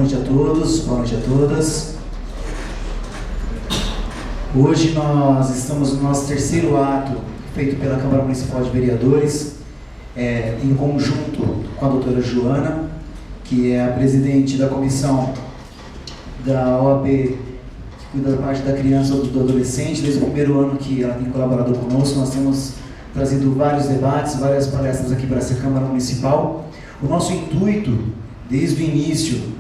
noite a todos, boa noite a todas. Hoje nós estamos no nosso terceiro ato, feito pela Câmara Municipal de Vereadores, em conjunto com a doutora Joana, que é a presidente da comissão da OAB, que cuida da parte da criança ou do adolescente. Desde o primeiro ano que ela tem colaborado conosco, nós temos trazido vários debates, várias palestras aqui para essa Câmara Municipal. O nosso intuito, desde o início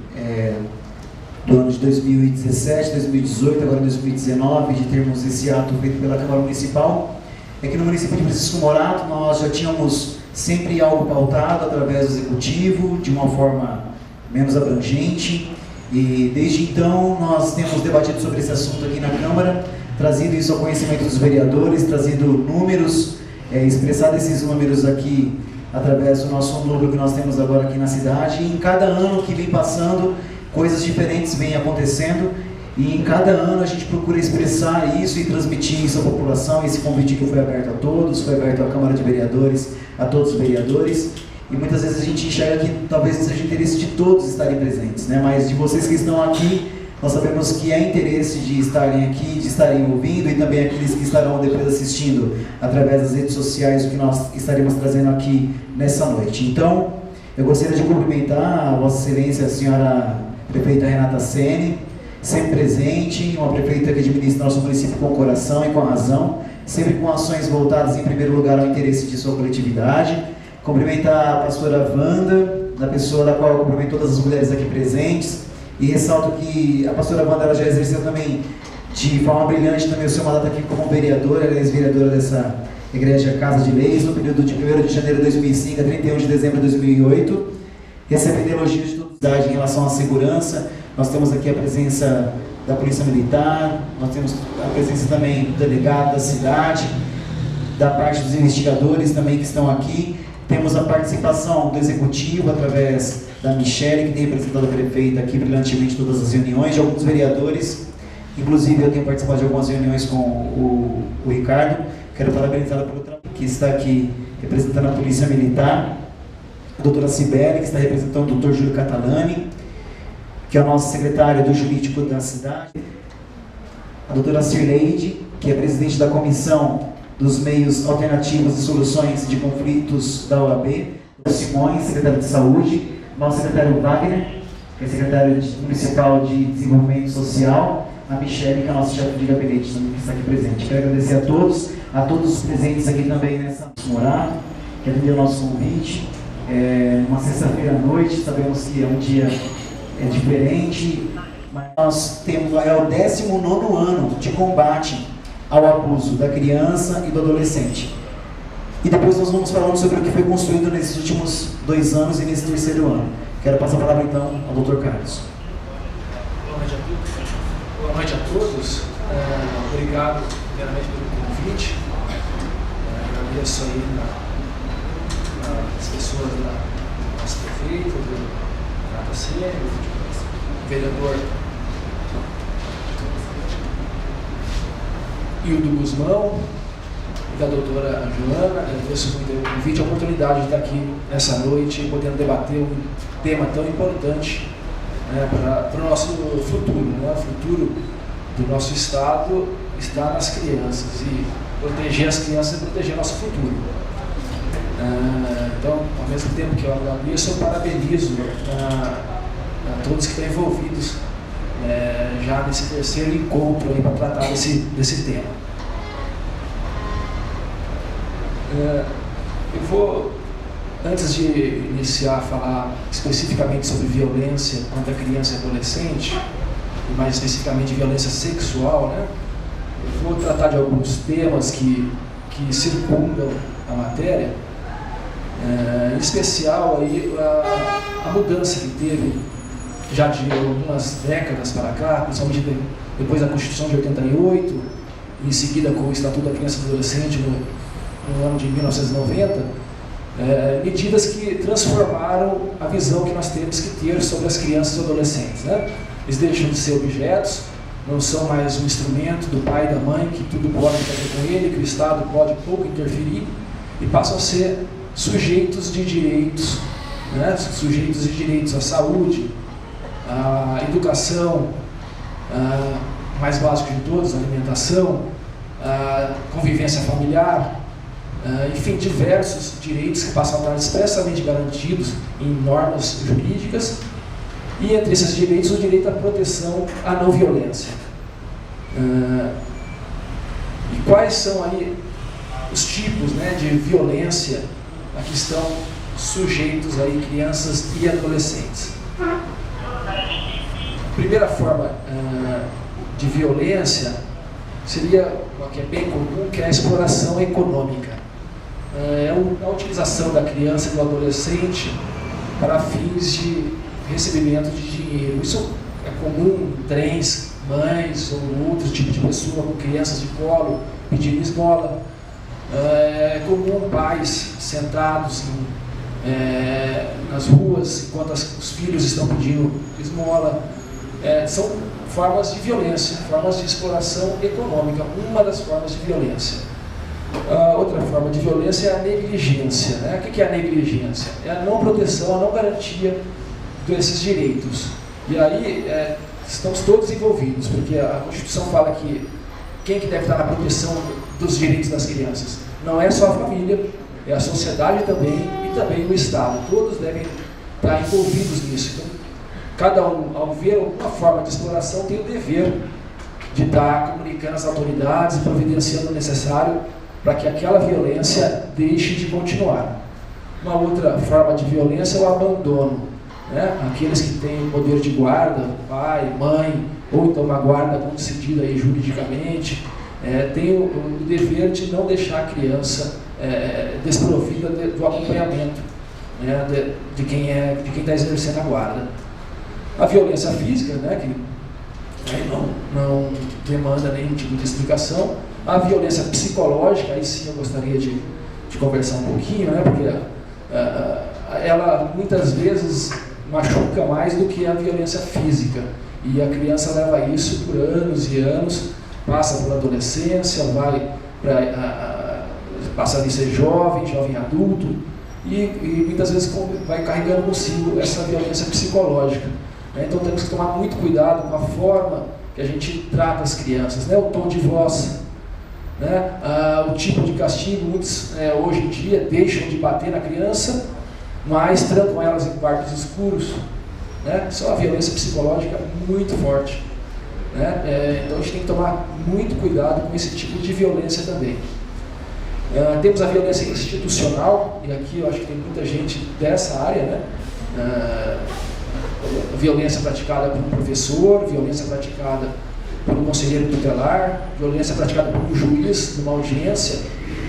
do ano de 2017, 2018, agora 2019, de termos esse ato feito pela Câmara Municipal, é que no município de Francisco Morato nós já tínhamos sempre algo pautado através do Executivo, de uma forma menos abrangente, e desde então nós temos debatido sobre esse assunto aqui na Câmara, trazido isso ao conhecimento dos vereadores, trazido números, expressado esses números aqui através do nosso núcleo que nós temos agora aqui na cidade, e em cada ano que vem passando, coisas diferentes vêm acontecendo, e em cada ano a gente procura expressar isso e transmitir isso à população. Esse convite que foi aberto a todos, foi aberto à Câmara de Vereadores, a todos os vereadores, e muitas vezes a gente enxerga que talvez não seja interesse de todos estarem presentes, né? Mas de vocês que estão aqui, nós sabemos que é interesse de estarem aqui, de estarem ouvindo, e também aqueles que estarão depois assistindo através das redes sociais, o que nós estaremos trazendo aqui nessa noite. Então, eu gostaria de cumprimentar a Vossa Excelência, a senhora Prefeita Renata Sene, sempre presente, uma prefeita que administra nosso município com o coração e com a razão, sempre com ações voltadas em primeiro lugar ao interesse de sua coletividade. Cumprimentar a pastora Wanda, da pessoa da qual eu cumprimento todas as mulheres aqui presentes, e ressalto que a pastora Wanda ela já exerceu também de forma brilhante também o seu mandato aqui como vereadora, ela é ex-vereadora dessa Igreja Casa de Leis, no período de 1º de janeiro de 2005 a 31 de dezembro de 2008, recebendo elogios de toda a cidade em relação à segurança. Nós temos aqui a presença da Polícia Militar, nós temos a presença também do delegado da cidade, da parte dos investigadores também que estão aqui. Temos a participação do Executivo, através da Michele, que tem representado a prefeita aqui brilhantemente em todas as reuniões, de alguns vereadores, inclusive eu tenho participado de algumas reuniões com o Ricardo. Quero parabenizá-la pelo trabalho, que está aqui representando a Polícia Militar, a doutora Cibele, que está representando o doutor Júlio Catalani, que é o nosso secretário do Jurídico da cidade, a doutora Cirleide, que é presidente da Comissão dos Meios Alternativos e Soluções de Conflitos da OAB, o Simões, secretário de Saúde, nosso secretário Wagner, que é secretário Municipal de Desenvolvimento Social, a Michele, que é a nossa chefe de gabinete, também que está aqui presente. Quero agradecer a todos os presentes aqui também nessa Morato, que atendeu o nosso convite. Uma sexta-feira à noite, sabemos que é um dia diferente, mas nós temos, é o 19º ano de combate ao abuso da criança e do adolescente. E depois nós vamos falando sobre o que foi construído nesses últimos 2 anos e nesse terceiro ano. Quero passar a palavra então ao Dr. Carlos. Boa noite a todos. Obrigado primeiramente pelo convite. Agradeço aí as pessoas da nossa prefeita, do Renata Sene, do vereador Hildo Guzmão e da doutora Joana. Agradeço muito o convite, a oportunidade de estar aqui nessa noite, podendo debater um tema tão importante, né, para o nosso futuro, né? O futuro do nosso Estado está nas crianças, e proteger as crianças é proteger nosso futuro. Então, ao mesmo tempo que eu agradeço, eu parabenizo a todos que estão envolvidos já nesse terceiro encontro para tratar desse tema. Eu vou, antes de iniciar a falar especificamente sobre violência contra criança e adolescente, e mais especificamente violência sexual, né, eu vou tratar de alguns temas que circundam a matéria, em especial aí, a mudança que teve já de algumas décadas para cá, principalmente depois da Constituição de 88, em seguida com o Estatuto da Criança e do Adolescente no ano de 1990, medidas que transformaram a visão que nós temos que ter sobre as crianças e adolescentes, né? Eles deixam de ser objetos, não são mais um instrumento do pai e da mãe, que tudo pode fazer com ele, que o Estado pode pouco interferir, e passam a ser sujeitos de direitos, né? Sujeitos de direitos à saúde, a educação, mais básico de todos, a alimentação, a convivência familiar, enfim, diversos direitos que passam a estar expressamente garantidos em normas jurídicas, e entre esses direitos o direito à proteção à não violência. E quais são aí os tipos, né, de violência a que estão sujeitos aí crianças e adolescentes? A primeira forma de violência seria uma que é bem comum, que é a exploração econômica. É a utilização da criança e do adolescente para fins de recebimento de dinheiro. Isso é comum em trens, mães ou outro tipo de pessoa com crianças de colo pedindo esmola. É comum pais sentados nas ruas enquanto os filhos estão pedindo esmola. São formas de violência, formas de exploração econômica, uma das formas de violência. Outra forma de violência é a negligência. Né? O que é a negligência? É a não proteção, a não garantia desses direitos. E aí estamos todos envolvidos, porque a Constituição fala que quem que deve estar na proteção dos direitos das crianças? Não é só a família, é a sociedade também e também o Estado. Todos devem estar envolvidos nisso. Então, cada um, ao ver alguma forma de exploração, tem o dever de estar comunicando às autoridades e providenciando o necessário para que aquela violência deixe de continuar. Uma outra forma de violência é o abandono. Né? Aqueles que têm o poder de guarda, pai, mãe, ou então uma guarda concedida aí juridicamente, têm o dever de não deixar a criança desprovida do acompanhamento, né? de quem está exercendo a guarda. A violência física, né? Que não demanda nenhum tipo de explicação. A violência psicológica, aí sim eu gostaria de conversar um pouquinho, né? Porque ela muitas vezes machuca mais do que a violência física. E a criança leva isso por anos e anos, passa pela adolescência, passa a ser jovem adulto, e muitas vezes vai carregando consigo essa violência psicológica. Então temos que tomar muito cuidado com a forma que a gente trata as crianças, né? O tom de voz, né? O tipo de castigo. Muitos hoje em dia deixam de bater na criança, mas trancam elas em quartos escuros, né? Isso é uma violência psicológica muito forte, né? Então a gente tem que tomar muito cuidado com esse tipo de violência também. Temos a violência institucional, e aqui eu acho que tem muita gente dessa área, né? Violência praticada por um professor, violência praticada por um conselheiro tutelar, violência praticada por um juiz numa audiência,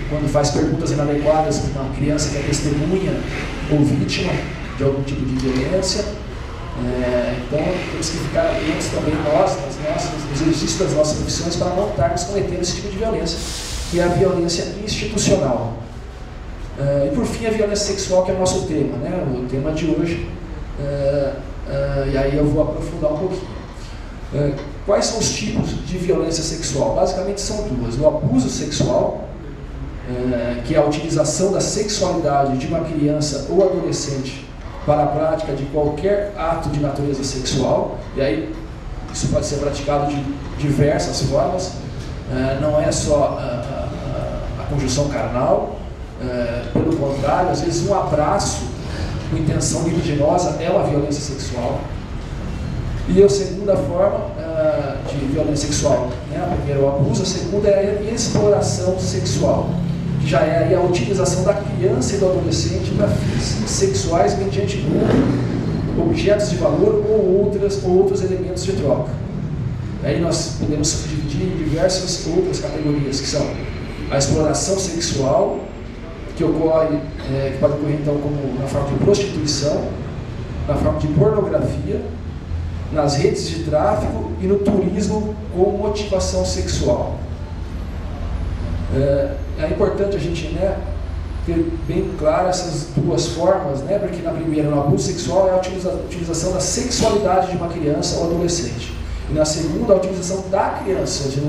quando faz perguntas inadequadas para uma criança que é testemunha ou vítima de algum tipo de violência. Então temos que ficar atentos também nos exercícios das nossas profissões para não estarmos cometendo esse tipo de violência, que é a violência institucional. E por fim, a violência sexual, que é o nosso tema, né? O tema de hoje. E aí eu vou aprofundar um pouquinho. Quais são os tipos de violência sexual? Basicamente são duas: o abuso sexual, que é a utilização da sexualidade de uma criança ou adolescente para a prática de qualquer ato de natureza sexual, e aí isso pode ser praticado de diversas formas. Não é só a conjunção carnal, pelo contrário, às vezes um abraço com intenção libidinosa é uma violência sexual. E a segunda forma de violência sexual, né? A primeira é o abuso, a segunda é a exploração sexual, que já é aí a utilização da criança e do adolescente para fins sexuais mediante lucro, objetos de valor ou outros elementos de troca. Aí nós podemos subdividir em diversas outras categorias, que são a exploração sexual, que pode ocorrer então como na forma de prostituição, na forma de pornografia, nas redes de tráfico e no turismo com motivação sexual. É importante a gente, né, ter bem claro essas duas formas, né, porque na primeira, no abuso sexual, é a utilização da sexualidade de uma criança ou adolescente. E na segunda, a utilização da criança. A gente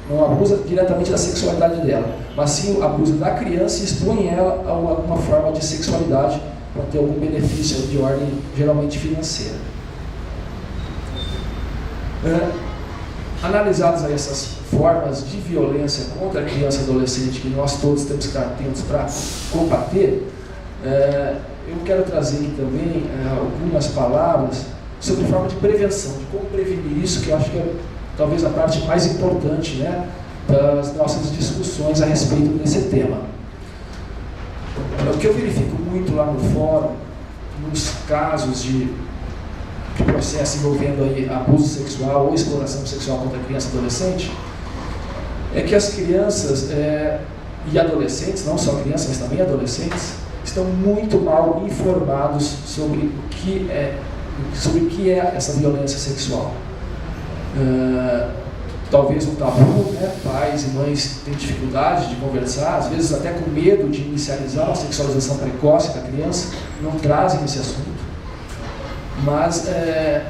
não abusa diretamente da sexualidade dela, mas sim abusa da criança e expõe ela a alguma forma de sexualidade para ter algum benefício de ordem geralmente financeira. Analisadas aí essas formas de violência contra a criança e adolescente que nós todos temos que estar atentos para combater, eu quero trazer aqui também algumas palavras sobre forma de prevenção, de como prevenir isso, que eu acho que é talvez a parte mais importante, né, das nossas discussões a respeito desse tema. O que eu verifico muito lá no fórum, nos casos de processo envolvendo aí abuso sexual ou exploração sexual contra criança e adolescente, é que as crianças e adolescentes, não só crianças, mas também adolescentes, estão muito mal informados sobre o que é essa violência sexual. Talvez um tabu, né? Pais e mães têm dificuldade de conversar, às vezes até com medo de inicializar a sexualização precoce da criança, não trazem esse assunto. Mas é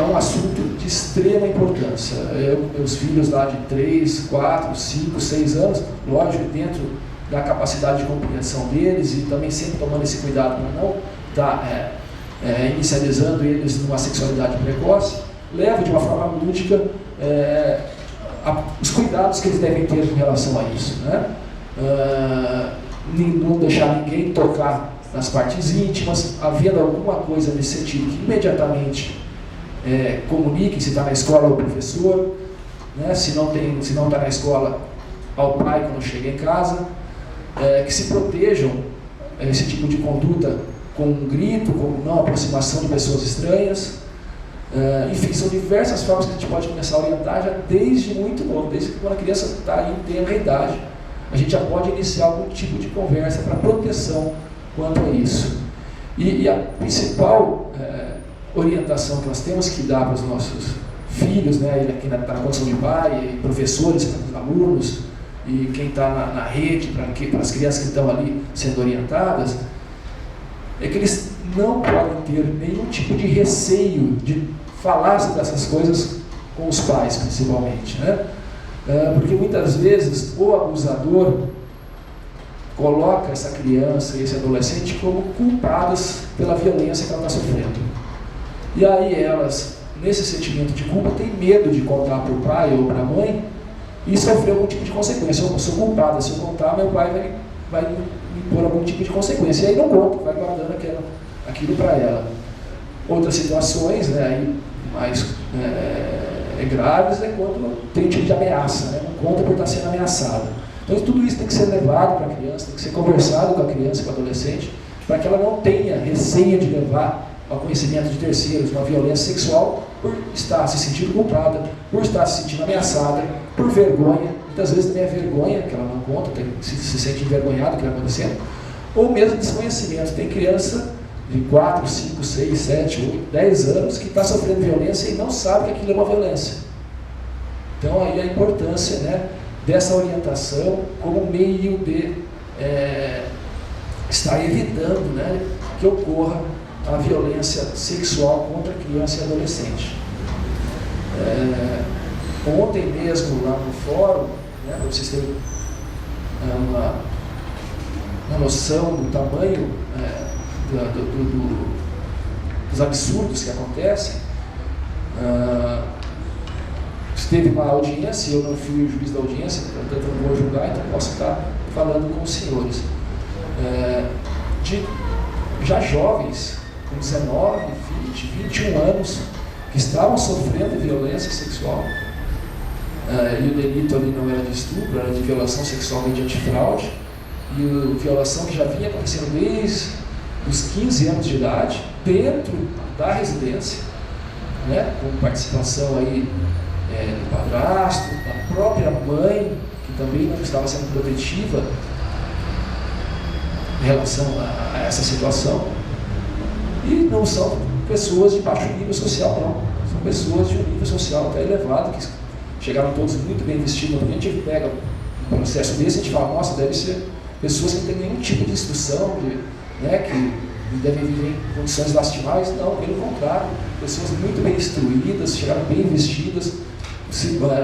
um assunto de extrema importância. Meus filhos lá de 3, 4, 5, 6 anos, lógico, dentro da capacidade de compreensão deles e também sempre tomando esse cuidado para não estar inicializando eles numa sexualidade precoce, levo de uma forma lúdica os cuidados que eles devem ter com relação a isso, né? Não deixar ninguém tocar nas partes íntimas, havendo alguma coisa nesse sentido que imediatamente comunique se está na escola ao professor, né? Se não está na escola, ao pai quando chega em casa, que se protejam esse tipo de conduta com um grito, com não aproximação de pessoas estranhas. Enfim, são diversas formas que a gente pode começar a orientar já desde muito novo, desde que quando a criança está em tenra idade, a gente já pode iniciar algum tipo de conversa para proteção quanto a isso. E a principal orientação que nós temos que dar para os nossos filhos, né, aqui na condição de pai, e professores, para os alunos, e quem está na rede, para as crianças que estão ali sendo orientadas, é que eles não podem ter nenhum tipo de receio de falar sobre essas coisas com os pais, principalmente, né? Porque muitas vezes o abusador coloca essa criança e esse adolescente como culpadas pela violência que ela está sofrendo. E aí elas, nesse sentimento de culpa, têm medo de contar para o pai ou para a mãe e sofrer algum tipo de consequência. Eu sou culpada, se eu contar, meu pai vai me impor algum tipo de consequência. E aí não conta, vai guardando aquilo para ela. Outras situações, né, aí mais graves é quando tem um tipo de ameaça, né, não conta por estar sendo ameaçada. Então tudo isso tem que ser levado para a criança, tem que ser conversado com a criança e com o adolescente, para que ela não tenha receio de levar ao conhecimento de terceiros uma violência sexual por estar se sentindo culpada, por estar se sentindo ameaçada, por vergonha, muitas vezes também é vergonha, que ela não conta, se sente envergonhada do que está acontecendo, ou mesmo desconhecimento. Tem criança de 4, 5, 6, 7, 8, 10 anos que está sofrendo violência e não sabe que aquilo é uma violência. Então aí a importância, né, dessa orientação como meio de estar evitando, né, que ocorra a violência sexual contra criança e adolescente. Ontem mesmo lá no fórum, né, para vocês terem uma noção do tamanho dos absurdos que acontecem, teve uma audiência, eu não fui o juiz da audiência, portanto eu não vou julgar, então posso estar falando com os senhores. De já jovens, com 19, 20, 21 anos, que estavam sofrendo violência sexual, e o delito ali não era de estupro, era de violação sexual mediante fraude, e a violação que já vinha acontecendo desde os 15 anos de idade, dentro da residência, né, com participação aí do padrasto, da própria mãe, que também não estava sendo protetiva em relação a essa situação. E não são pessoas de baixo nível social, não. São pessoas de um nível social até elevado, que chegaram todos muito bem vestidos. Quando a gente pega um processo desse, a gente fala, nossa, deve ser pessoas que não têm nenhum tipo de instrução, né, que devem viver em condições lastimáveis. Não, pelo contrário, pessoas muito bem instruídas, chegaram bem vestidas.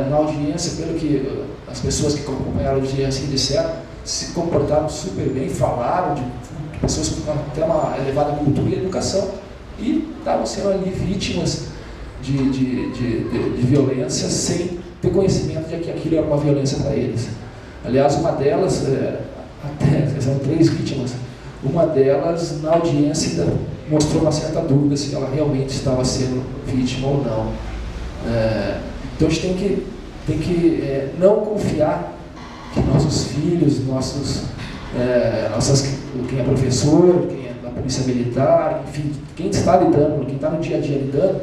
Na audiência, pelo que as pessoas que acompanharam a audiência disseram, se comportaram super bem, falaram de pessoas com até uma elevada cultura e educação, e estavam sendo ali vítimas de violência sem ter conhecimento de que aquilo era uma violência para eles. Aliás, uma delas, até são 3 vítimas, uma delas na audiência mostrou uma certa dúvida se ela realmente estava sendo vítima ou não. Então a gente tem que não confiar que nossos filhos, quem é professor, quem é da polícia militar, enfim, quem está lidando, quem está no dia a dia lidando,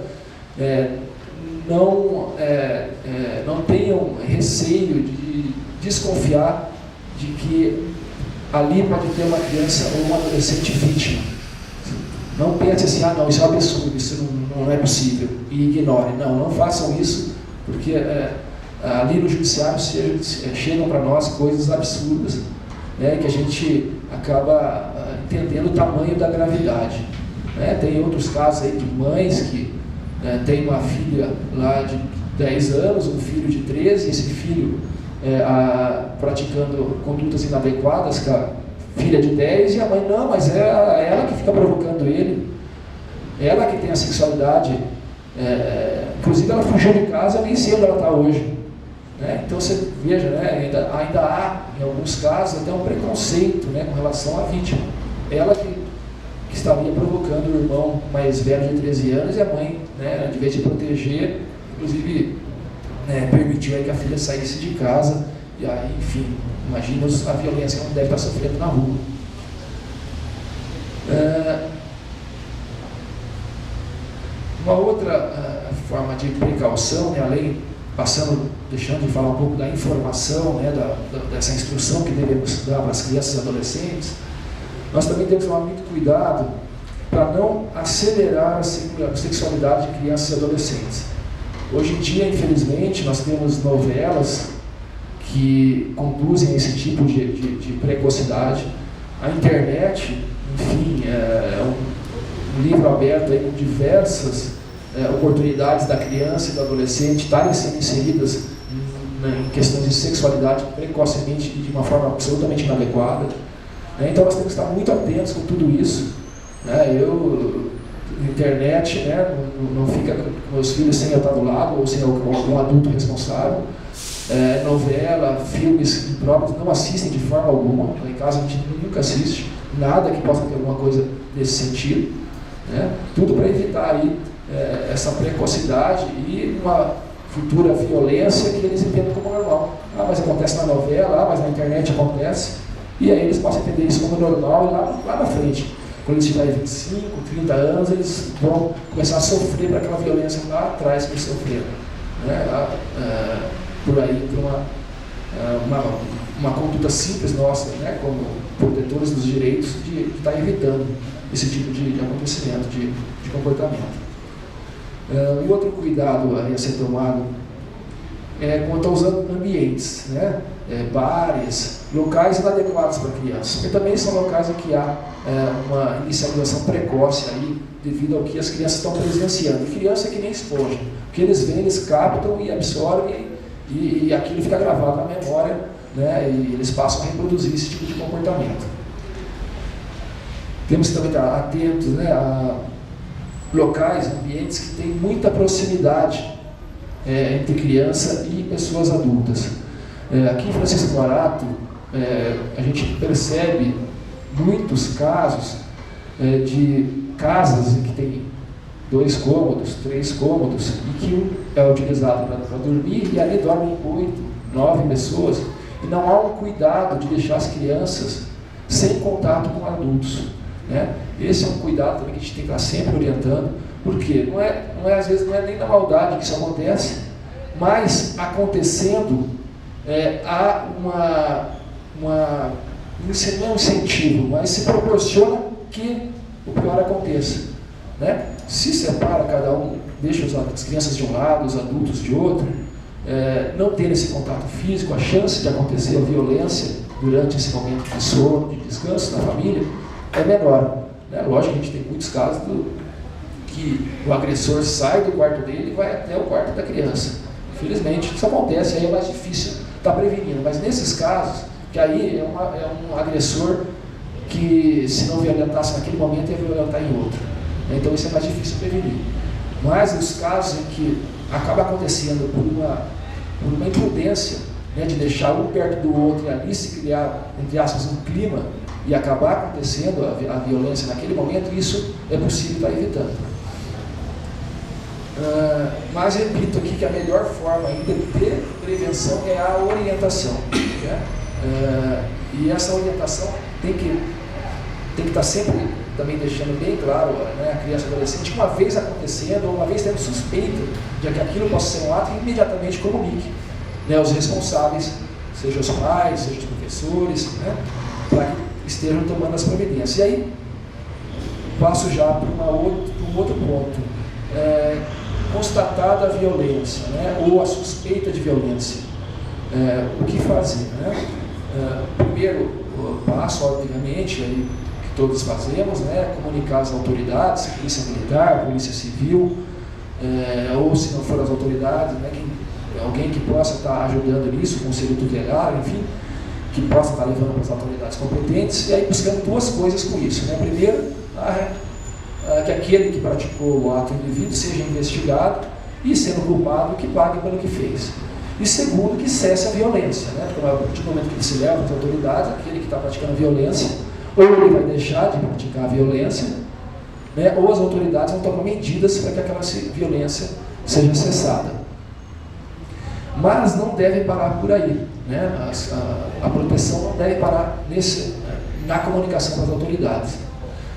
não tenham receio de desconfiar de que ali pode ter uma criança ou uma adolescente vítima. Não pense assim, não, isso é um absurdo, isso não é possível, e ignore. Não façam isso, porque ali no judiciário chegam para nós coisas absurdas, que a gente acaba entendendo o tamanho da gravidade. Tem outros casos aí de mães que tem uma filha lá de 10 anos, um filho de 13, esse filho praticando condutas inadequadas com a filha de 10, e a mãe, não, mas é ela que fica provocando ele, ela que tem a sexualidade, inclusive ela fugiu de casa, eu nem sei onde ela está hoje. Então você veja, ainda há, em alguns casos, até um preconceito com relação à vítima. Ela que estaria provocando o irmão mais velho de 13 anos, e a mãe, de vez de proteger, inclusive permitiu aí que a filha saísse de casa, e aí, enfim, imagina a violência que ela deve estar sofrendo na rua. Uma outra forma de precaução, além, deixando de falar um pouco da informação, dessa instrução que devemos dar para as crianças e adolescentes, nós também temos que tomar muito cuidado para não acelerar a sexualidade de crianças e adolescentes. Hoje em dia, infelizmente, nós temos novelas que conduzem a esse tipo de precocidade. A internet, enfim, é um livro aberto aí com diversas oportunidades da criança e do adolescente estarem sendo inseridas em questões de sexualidade precocemente e de uma forma absolutamente inadequada. Então nós temos que estar muito atentos com tudo isso. Eu, na internet, não fica com meus filhos sem eu estar do lado ou sem algum adulto responsável. Novela, filmes próprios não assistem de forma alguma. Lá em casa a gente nunca assiste nada que possa ter alguma coisa nesse sentido. Tudo para evitar aí essa precocidade e uma futura violência que eles entendem como normal. Mas acontece na novela, mas na internet acontece. E aí eles possam entender isso como normal e lá na frente, quando eles tiverem 25, 30 anos, eles vão começar a sofrer por aquela violência lá atrás que eles sofreram. Por aí, por uma conduta simples nossa, como protetores dos direitos, de estar evitando esse tipo de acontecimento, de comportamento. Um outro cuidado a ser tomado quanto aos ambientes, bares, locais inadequados para crianças, porque também são locais em que há uma inicialização precoce aí, devido ao que as crianças estão presenciando. E criança é que nem esponja, o que eles veem, eles captam e absorvem, e aquilo fica gravado na memória, e eles passam a reproduzir esse tipo de comportamento. Temos que também estar atentos a locais, ambientes que têm muita proximidade entre criança e pessoas adultas. Aqui em Francisco Morato, a gente percebe muitos casos de casas em que tem 2 cômodos, 3 cômodos, e que um é utilizado para dormir, e ali dormem 8, 9 pessoas, e não há um cuidado de deixar as crianças sem contato com adultos. Esse é um cuidado também que a gente tem que estar sempre orientando, porque às vezes não é nem na maldade que isso acontece, mas acontecendo há não é um incentivo, mas se proporciona que o pior aconteça. Se separa cada um, deixa as crianças de um lado, os adultos de outro, não ter esse contato físico, a chance de acontecer a violência durante esse momento de sono, de descanso na família, é menor. Lógico que a gente tem muitos casos que o agressor sai do quarto dele e vai até o quarto da criança. Infelizmente, isso acontece, aí é mais difícil estar prevenindo, mas nesses casos, que aí é um agressor que, se não violentasse naquele momento, ia violentar em outro. Então isso é mais difícil prevenir. Mas os casos em que acaba acontecendo por uma imprudência, né, de deixar um perto do outro e ali se criar, entre aspas, um clima e acabar acontecendo a violência naquele momento, isso é possível estar evitando. Mas repito aqui que a melhor forma ainda de prevenção é a orientação, né? E essa orientação tem que estar sempre também deixando bem claro, né, a criança e adolescente, uma vez acontecendo, ou uma vez tendo suspeita de que aquilo possa ser um ato, imediatamente comunique, né, os responsáveis, seja os pais, seja os professores, né, para que estejam tomando as providências. E aí, passo já para um outro ponto. Constatada a violência, né, ou a suspeita de violência, o que fazer? Né? Primeiro passo, obviamente, aí, que todos fazemos, né, comunicar às autoridades, polícia militar, polícia civil, ou se não for as autoridades, né, alguém que possa estar ajudando nisso, conselho tutelar, enfim, que possa estar levando para as autoridades competentes, e aí buscando duas coisas com isso. Né? Primeiro, que aquele que praticou o ato indevido seja investigado e, sendo culpado, que pague pelo que fez. E segundo, que cesse a violência, né? Porque a partir do momento que ele se leva às autoridades, aquele que está praticando a violência, ou ele vai deixar de praticar a violência, né? Ou as autoridades vão tomar medidas para que aquela violência seja cessada. Mas não deve parar por aí, né? A proteção não deve parar na comunicação com as autoridades.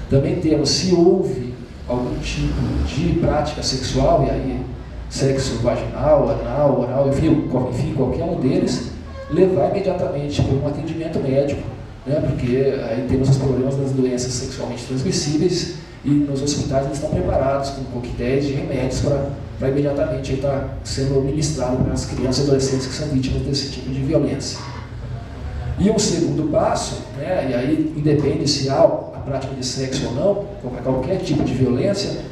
Também temos, se houve algum tipo de prática sexual, e aí sexo vaginal, anal, oral, enfim, qualquer um deles, levar imediatamente para um atendimento médico, né, porque aí temos os problemas das doenças sexualmente transmissíveis e nos hospitais eles estão preparados com coquetéis de remédios para imediatamente estar sendo ministrado para as crianças e adolescentes que são vítimas desse tipo de violência. E um segundo passo, né, e aí independe se há a prática de sexo ou não, qualquer tipo de violência,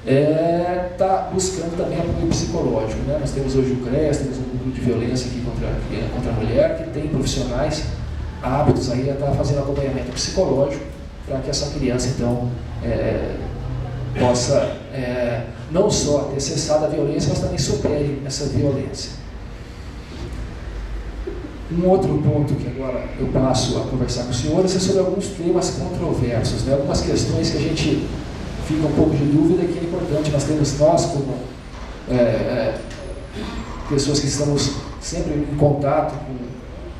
está buscando também apoio psicológico. Né? Nós temos hoje o CRES, temos um grupo de violência aqui contra a mulher, que tem profissionais aptos aí a estar fazendo acompanhamento psicológico para que essa criança, então, possa não só ter cessado a violência, mas também supere essa violência. Um outro ponto que agora eu passo a conversar com os senhores é sobre alguns temas controversos, né? Algumas questões que a gente fica um pouco de dúvida e que é importante nós como pessoas que estamos sempre em contato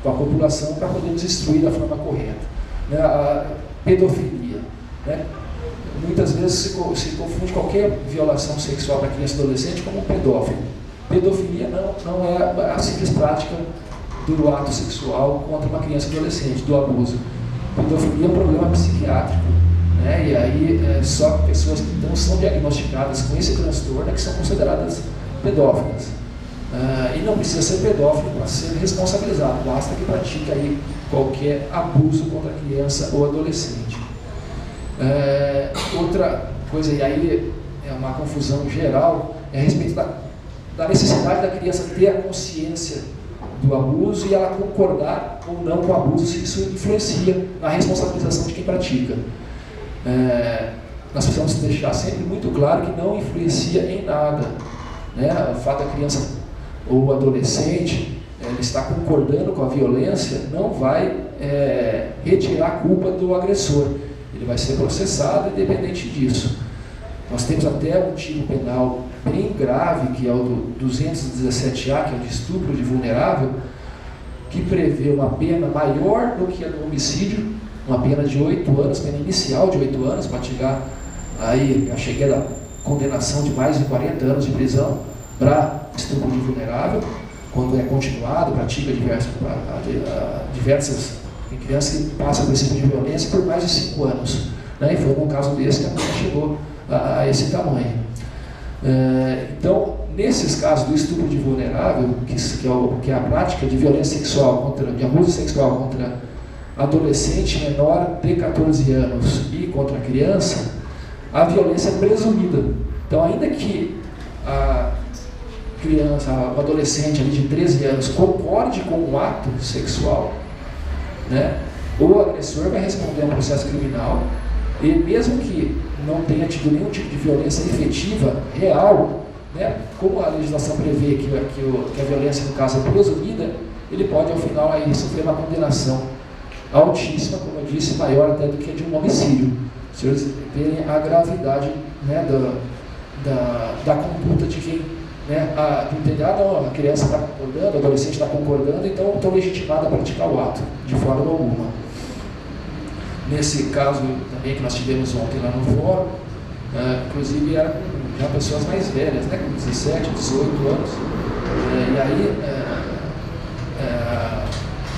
com a população para podermos instruir da forma correta. Né? A pedofilia, né? Muitas vezes se confunde qualquer violação sexual para criança e adolescente como um pedófilo. Pedofilia não é a simples prática do ato sexual contra uma criança e adolescente, do abuso. Pedofilia é um problema psiquiátrico, né? E aí só pessoas que não são diagnosticadas com esse transtorno é que são consideradas pedófilas. E não precisa ser pedófilo para ser responsabilizado, basta que pratique aí qualquer abuso contra a criança ou adolescente. Outra coisa, e aí é uma confusão geral, é a respeito da necessidade da criança ter a consciência do abuso e ela concordar ou não com o abuso, se isso influencia na responsabilização de quem pratica. Nós precisamos deixar sempre muito claro que não influencia em nada, né? O fato da criança ou adolescente ele está concordando com a violência não vai retirar a culpa do agressor. Ele vai ser processado independente disso. Nós temos até um tipo penal bem grave, que é o do 217A, que é o de estupro de vulnerável, que prevê uma pena maior do que a do homicídio, uma pena de 8 anos, pena inicial de 8 anos, para chegar aí, cheguei a condenação de mais de 40 anos de prisão para estupro de vulnerável, quando é continuado, pratica diversas crianças que passam por esse tipo de violência por mais de 5 anos. Né? E foi num caso desse que a mulher chegou a esse tamanho. Então, nesses casos do estupro de vulnerável, que é a prática de violência sexual, de abuso sexual contra adolescente menor de 14 anos e contra a criança, a violência é presumida. Então, ainda que a criança, o adolescente ali de 13 anos concorde com um ato sexual, né, o agressor vai responder a um processo criminal, E mesmo que não tenha tido nenhum tipo de violência efetiva, real, né, como a legislação prevê que a violência, no caso, é presumida, ele pode, ao final, aí, sofrer uma condenação altíssima, como eu disse, maior até do que a de um homicídio. Se eles verem a gravidade, né, da conduta de quem, né, não, a criança está concordando, o adolescente está concordando, então estou legitimado a praticar o ato, de forma alguma. Nesse caso também que nós tivemos ontem lá no fórum, inclusive eram já pessoas mais velhas, né, com 17, 18 anos, e aí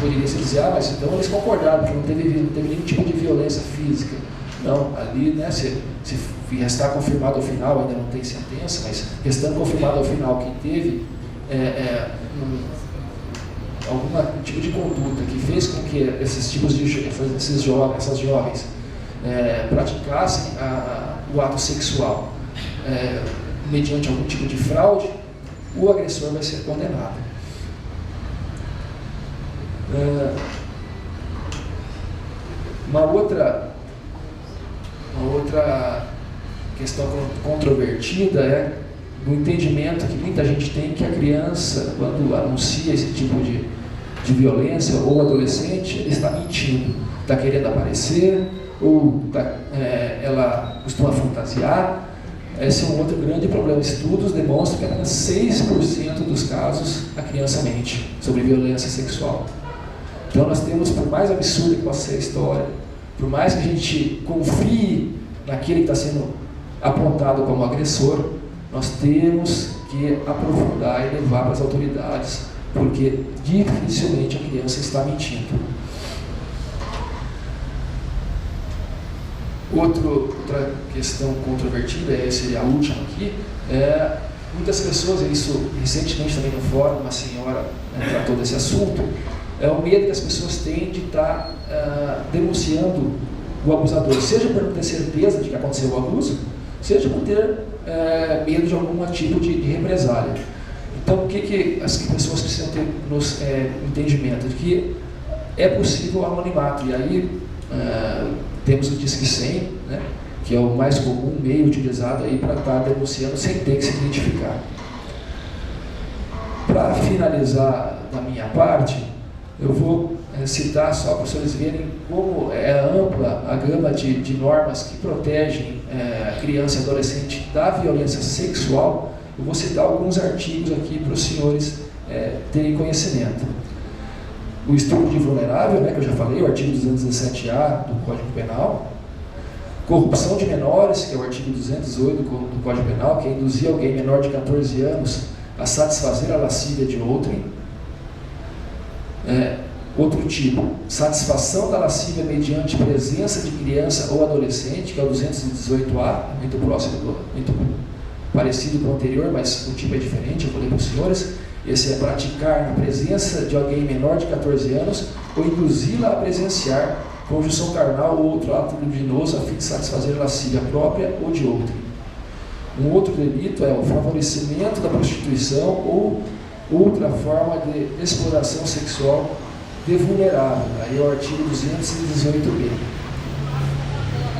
poderia se dizer, mas então eles concordaram, porque não teve nenhum tipo de violência física. Não, ali, né, se restar confirmado ao final, ainda não tem sentença, mas restando confirmado ao final que teve algum tipo de conduta que fez com que essas jovens praticassem o ato sexual mediante algum tipo de fraude, o agressor vai ser condenado. Uma outra questão controvertida é o entendimento que muita gente tem que a criança, quando anuncia esse tipo de violência, ou o adolescente, ele está mentindo, está querendo aparecer, ou ela costuma fantasiar. Esse é um outro grande problema. Estudos demonstram que apenas 6% dos casos a criança mente sobre violência sexual. Então nós temos, por mais absurda que possa ser a história, por mais que a gente confie naquele que está sendo apontado como agressor, nós temos que aprofundar e levar para as autoridades, porque dificilmente a criança está mentindo. Outra questão controvertida, essa seria a última aqui, muitas pessoas, isso recentemente também no fórum, uma senhora tratou desse assunto, é o medo que as pessoas têm de estar denunciando o abusador, seja por não ter certeza de que aconteceu o abuso, seja por ter medo de algum tipo de represália. Então, o que as pessoas precisam ter entendimento? De que é possível o anonimato, e aí temos o Disque 100, né, que é o mais comum meio utilizado aí para estar denunciando sem ter que se identificar. Para finalizar da minha parte, eu vou citar só para vocês verem como é ampla a gama de normas que protegem a criança e adolescente da violência sexual. Eu vou citar alguns artigos aqui para os senhores terem conhecimento. O estupro de vulnerável, né, que eu já falei, o artigo 217-A do Código Penal. Corrupção de menores, que é o artigo 208 do Código Penal, que é induzir alguém menor de 14 anos a satisfazer a lascívia de outrem. Outro tipo, satisfação da lascívia mediante presença de criança ou adolescente, que é o 218-A, muito parecido com o anterior, mas o tipo é diferente, eu vou ler para os senhores. Esse é praticar na presença de alguém menor de 14 anos ou induzi-la a presenciar conjunção carnal ou outro ato libidinoso a fim de satisfazer a lascívia própria ou de outrem. Um outro delito é o favorecimento da prostituição ou outra forma de exploração sexual de vulnerável. Aí é o artigo 218-B.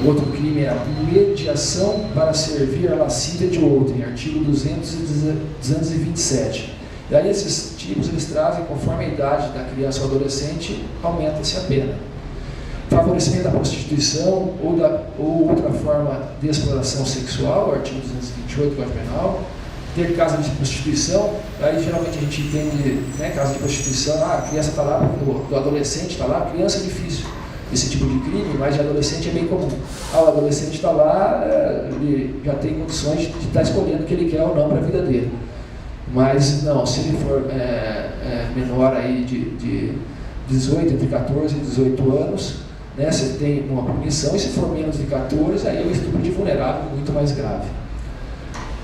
Outro crime é a mediação para servir a lascívia de outrem, artigo 227. E aí esses tipos eles trazem, conforme a idade da criança ou adolescente, aumenta-se a pena. Favorecimento da prostituição ou outra forma de exploração sexual, artigo 228 do Código Penal. Ter casa de prostituição, aí geralmente a gente entende, né, casa de prostituição, a criança está lá, o adolescente está lá, a criança é difícil. Esse tipo de crime, mas de adolescente é bem comum. O adolescente está lá, ele já tem condições de estar escolhendo o que ele quer ou não para a vida dele. Mas não, se ele for menor aí de 18, entre 14 e 18 anos, né, você tem uma punição, e se for menos de 14, aí é o estupro de vulnerável muito mais grave.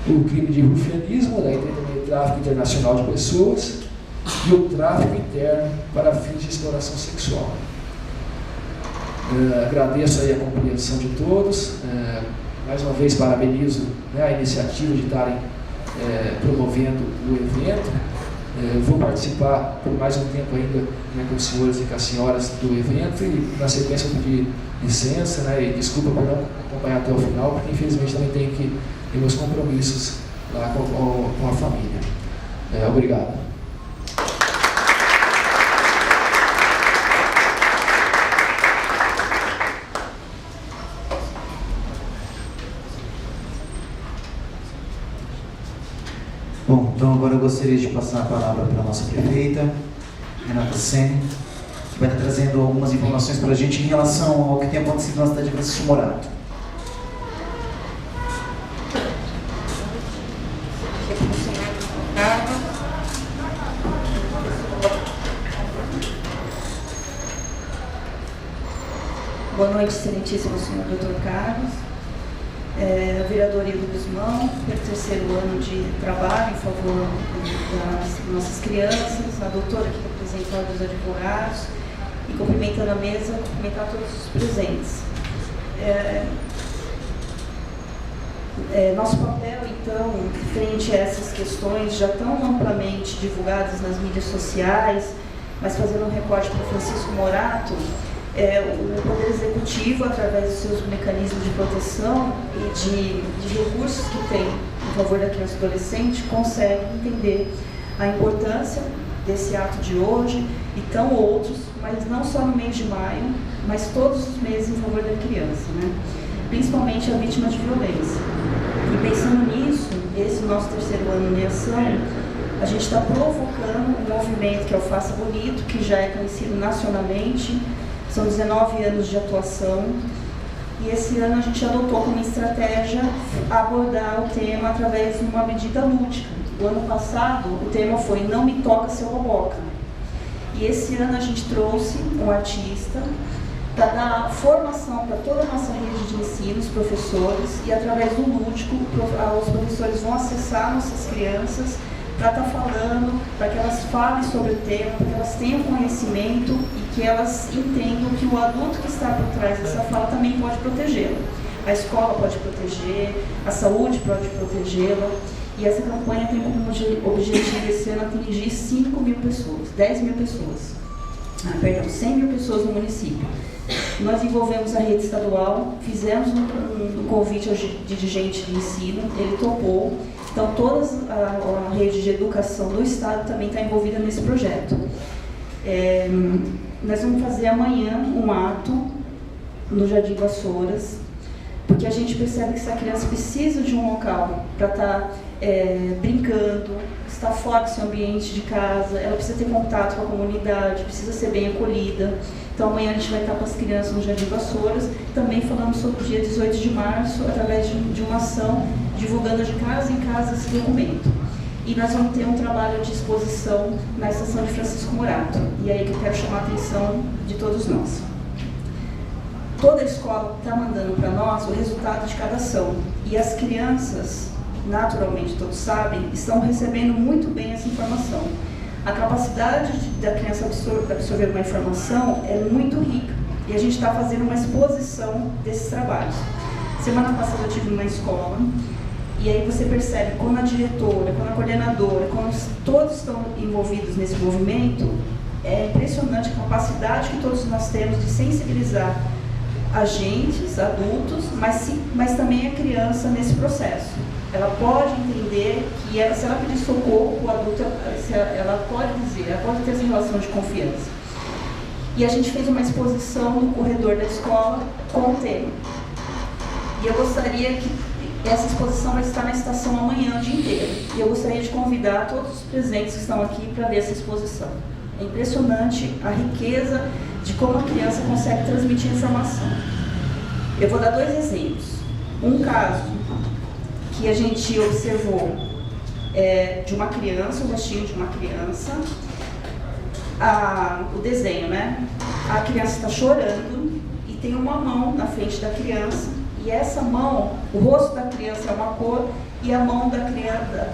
O crime de rufianismo, daí tem também o tráfico internacional de pessoas e o tráfico interno para fins de exploração sexual. Agradeço aí a compreensão de todos, mais uma vez parabenizo, né, a iniciativa de estarem promovendo o evento, Vou participar por mais um tempo ainda, né, com os senhores e com as senhoras do evento, e na sequência eu pedi licença, né, e desculpa por não acompanhar até o final, porque infelizmente também tenho que ter meus compromissos lá com a família. Obrigado. Bom, então agora eu gostaria de passar a palavra para a nossa prefeita, Renata Sene, que vai estar trazendo algumas informações para a gente em relação ao que tem acontecido na cidade de Francisco Morato. Boa noite, excelentíssimo senhor Dr. Carlos. Vereador Hildo Guzmão, pelo terceiro ano de trabalho em favor das nossas crianças, a doutora que representa os advogados, e cumprimentando a mesa, cumprimentar todos os presentes. Nosso papel, então, frente a essas questões já tão amplamente divulgadas nas mídias sociais, mas fazendo um recorte para Francisco Morato, o Poder Executivo, através dos seus mecanismos de proteção e de recursos que tem em favor da criança e adolescente, consegue entender a importância desse ato de hoje e tão outros, mas não só no mês de maio, mas todos os meses em favor da criança, né? Principalmente a vítima de violência. E pensando nisso, esse nosso terceiro ano em ação, a gente está provocando um movimento que é o Faça Bonito, que já é conhecido nacionalmente. São 19 anos de atuação e esse ano a gente adotou como estratégia abordar o tema através de uma medida lúdica. O ano passado o tema foi Não Me Toca Seu Boboca. E esse ano a gente trouxe um artista para dar formação para toda a nossa rede de ensino, os professores, e através do lúdico os professores vão acessar nossas crianças para estar falando, para que elas falem sobre o tema, para que elas tenham conhecimento e que elas entendam que o adulto que está por trás dessa fala também pode protegê-la. A escola pode proteger, a saúde pode protegê-la, e essa campanha tem como objetivo esse ano atingir 5 mil pessoas, 10 mil pessoas, 100 mil pessoas no município. Nós envolvemos a rede estadual, fizemos um convite ao dirigente de ensino, ele topou. Então, toda a rede de educação do Estado também está envolvida nesse projeto. Nós vamos fazer amanhã um ato no Jardim Vassouras, porque a gente percebe que essa criança precisa de um local para estar brincando, estar fora do seu ambiente de casa, ela precisa ter contato com a comunidade, precisa ser bem acolhida. Então, amanhã a gente vai estar com as crianças no Jardim Vassouras, também falando sobre o dia 18 de março, através de uma ação, divulgando de casa em casa esse documento. E nós vamos ter um trabalho de exposição na estação de Francisco Morato. E é aí que eu quero chamar a atenção de todos nós. Toda a escola está mandando para nós o resultado de cada ação. E as crianças, naturalmente, todos sabem, estão recebendo muito bem essa informação. A capacidade da criança absorver uma informação é muito rica. E a gente está fazendo uma exposição desses trabalhos. Semana passada eu tive uma escola, e aí você percebe quando a diretora, quando a coordenadora, quando todos estão envolvidos nesse movimento, é impressionante a capacidade que todos nós temos de sensibilizar agentes, adultos, mas também a criança nesse processo. Ela pode entender que se ela pedir socorro, o adulto, ela pode dizer, ela pode ter essa relação de confiança. E a gente fez uma exposição no corredor da escola com o tema. E eu gostaria que essa exposição vai estar na estação amanhã o dia inteiro. E eu gostaria de convidar todos os presentes que estão aqui para ver essa exposição. É impressionante a riqueza de como a criança consegue transmitir informação. Eu vou dar 2 exemplos. Um caso que a gente observou de uma criança, o rostinho de uma criança, o desenho, né? A criança está chorando e tem uma mão na frente da criança, e essa mão, o rosto da criança é uma cor e a mão da criança,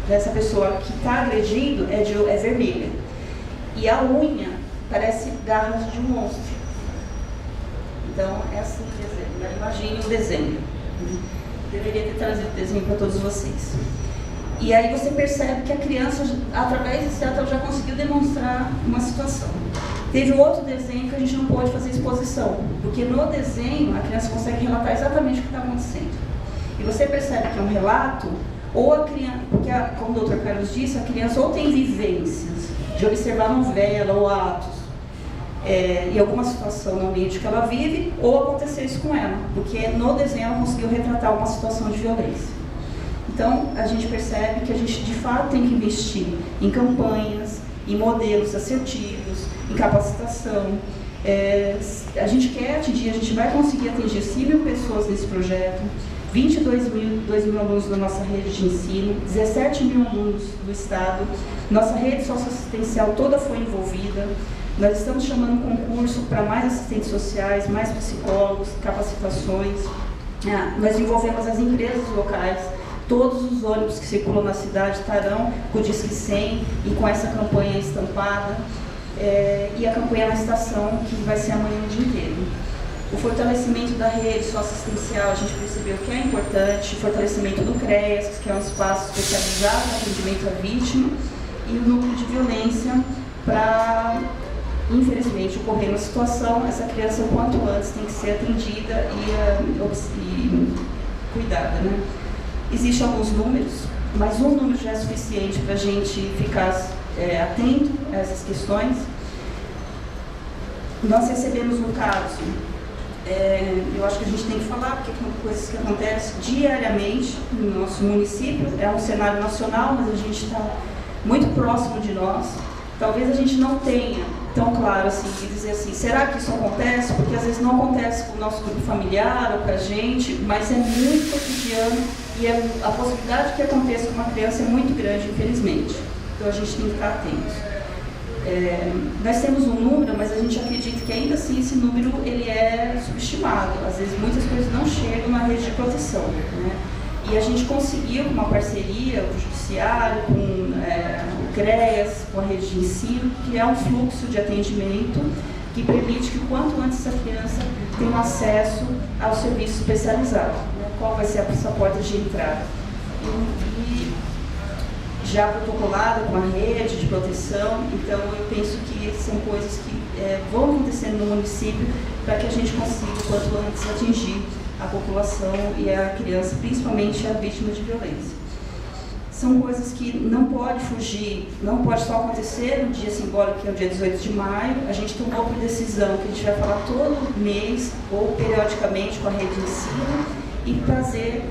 dessa pessoa que está agredindo é vermelha. E a unha parece garras de um monstro. Então, essa é o desenho, né? Imagine o desenho. Deveria ter trazido o desenho para todos vocês. E aí você percebe que a criança, através desse teatro, já conseguiu demonstrar uma situação. Teve um outro desenho que a gente não pôde fazer exposição, porque no desenho a criança consegue relatar exatamente o que está acontecendo. E você percebe que é um relato, ou a criança, porque como o Dr. Carlos disse, a criança ou tem vivências de observar novela ou atos, em alguma situação no ambiente que ela vive, ou aconteceu isso com ela, porque no desenho ela conseguiu retratar uma situação de violência. Então, a gente percebe que a gente, de fato, tem que investir em campanhas, em modelos assertivos, em capacitação. A gente quer atingir, a gente vai conseguir atingir 100.000 pessoas nesse projeto, 22 mil alunos da nossa rede de ensino, 17 mil alunos do Estado, nossa rede socioassistencial toda foi envolvida. Nós estamos chamando um concurso para mais assistentes sociais, mais psicólogos, capacitações. Nós envolvemos as empresas locais. Todos os ônibus que circulam na cidade estarão com o Disque 100 e com essa campanha estampada. E a campanha na estação, que vai ser amanhã o dia inteiro. O fortalecimento da rede socioassistencial, a gente percebeu que é importante. O fortalecimento do CREAS, que é um espaço especializado no atendimento à vítima. E o núcleo de violência para, infelizmente, ocorrer uma situação, essa criança, o quanto antes, tem que ser atendida e cuidada, né? Existem alguns números, mas um número já é suficiente para a gente ficar atento a essas questões. Nós recebemos um caso, eu acho que a gente tem que falar, porque são coisas que acontecem diariamente no nosso município. É um cenário nacional, mas a gente está muito próximo de nós. Talvez a gente não tenha tão claro assim, de dizer assim, será que isso acontece? Porque às vezes não acontece com o nosso grupo familiar ou com a gente, mas é muito cotidiano e a possibilidade que aconteça com uma criança é muito grande, infelizmente. Então a gente tem que estar atentos. Nós temos um número, mas a gente acredita que ainda assim esse número ele é subestimado. Às vezes muitas coisas não chegam na rede de proteção, né? E a gente conseguiu, com uma parceria com o Judiciário, com o CREAS, com a rede de ensino, criar um fluxo de atendimento que permite que, quanto antes, essa criança tenha acesso ao serviço especializado, né? Qual vai ser essa porta de entrada. E já protocolada com a rede de proteção, então eu penso que são coisas que vão acontecendo no município para que a gente consiga, quanto antes, atingir a população e a criança, principalmente a vítima de violência. São coisas que não pode fugir, não pode só acontecer no dia simbólico, que é o dia 18 de maio. A gente tomou por decisão que a gente vai falar todo mês ou periodicamente com a rede de ensino e fazer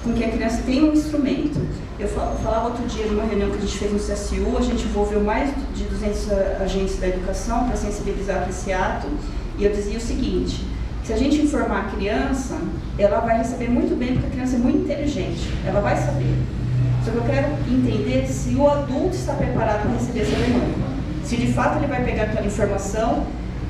com que a criança tenha um instrumento. Eu falava outro dia numa reunião que a gente fez no CSU, a gente envolveu mais de 200 agentes da educação para sensibilizar para esse ato, e eu dizia o seguinte: se a gente informar a criança, ela vai receber muito bem, porque a criança é muito inteligente, ela vai saber. Só que eu quero entender se o adulto está preparado para receber essa demanda. Se de fato ele vai pegar aquela informação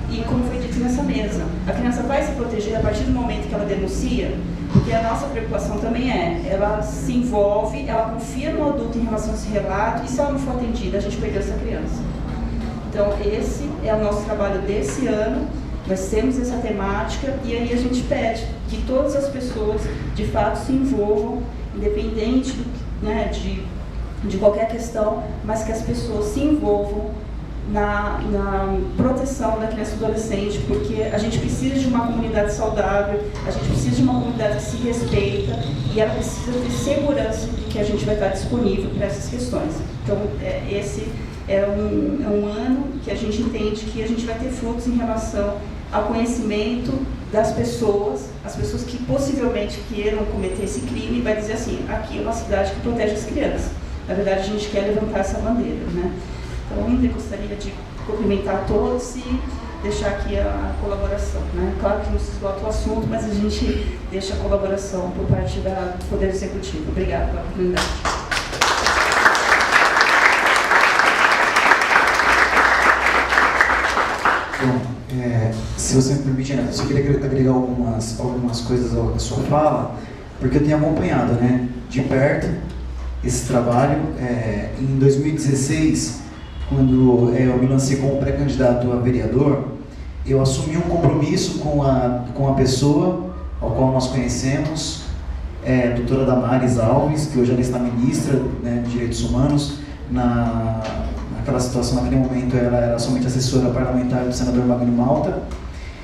e, como foi dito nessa mesa, a criança vai se proteger a partir do momento que ela denuncia, porque a nossa preocupação também ela se envolve, ela confia no adulto em relação a esse relato, e se ela não for atendida, a gente perdeu essa criança. Então esse é o nosso trabalho desse ano. Nós temos essa temática e aí a gente pede que todas as pessoas de fato se envolvam, independente de qualquer questão, mas que as pessoas se envolvam na proteção da criança e adolescente, porque a gente precisa de uma comunidade saudável, a gente precisa de uma comunidade que se respeita e ela precisa ter segurança de que a gente vai estar disponível para essas questões. Então, esse é um ano que a gente entende que a gente vai ter frutos em relação ao conhecimento das pessoas, as pessoas que possivelmente queiram cometer esse crime, e vai dizer assim, aqui é uma cidade que protege as crianças. Na verdade, a gente quer levantar essa bandeira, né? Então, eu gostaria de cumprimentar todos e deixar aqui a colaboração, né? Claro que não se esgota o assunto, mas a gente deixa a colaboração por parte do Poder Executivo. Obrigada pela oportunidade. Bom, se você me permite, eu só queria agregar algumas coisas à sua fala, porque eu tenho acompanhado, né, de perto esse trabalho. Em 2016, quando eu me lancei como pré-candidato a vereador, eu assumi um compromisso com a pessoa ao qual nós conhecemos, doutora Damares Alves, que hoje ela está ministra, né, de Direitos Humanos. Naquela situação, naquele momento, ela era somente assessora parlamentar do senador Magno Malta.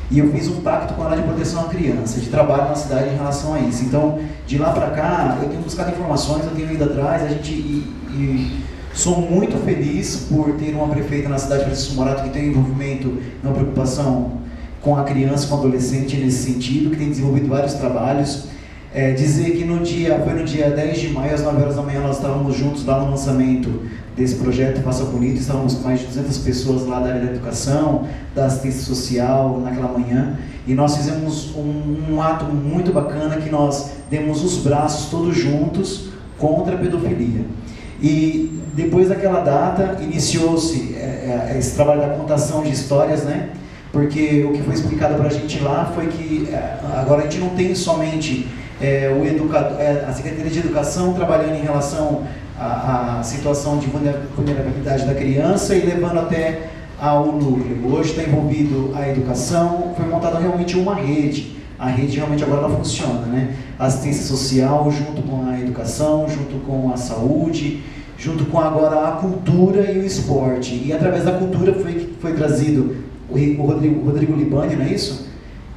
E eu fiz um pacto com ela de proteção à criança, de trabalho na cidade em relação a isso. Então, de lá para cá, eu tenho buscado informações, eu tenho ido atrás, sou muito feliz por ter uma prefeita na cidade de Francisco Morato que tem envolvimento, uma preocupação com a criança, com o adolescente nesse sentido, que tem desenvolvido vários trabalhos. Dizer que foi no dia 10 de maio, às 9 horas da manhã, nós estávamos juntos lá no lançamento desse projeto Faça Bonito, estávamos com mais de 200 pessoas lá da área da educação, da assistência social, naquela manhã, e nós fizemos um ato muito bacana, que nós demos os braços todos juntos contra a pedofilia. E depois daquela data, iniciou-se esse trabalho da contação de histórias, né? Porque o que foi explicado para a gente lá foi que agora a gente não tem somente a Secretaria de Educação trabalhando em relação à situação de vulnerabilidade da criança e levando até ao núcleo. Hoje está envolvido a educação, foi montada realmente uma rede. A rede realmente agora ela funciona, né? A assistência social junto com a educação, junto com a saúde, junto com agora a cultura e o esporte. E através da cultura foi trazido o Rodrigo Libani, não é isso?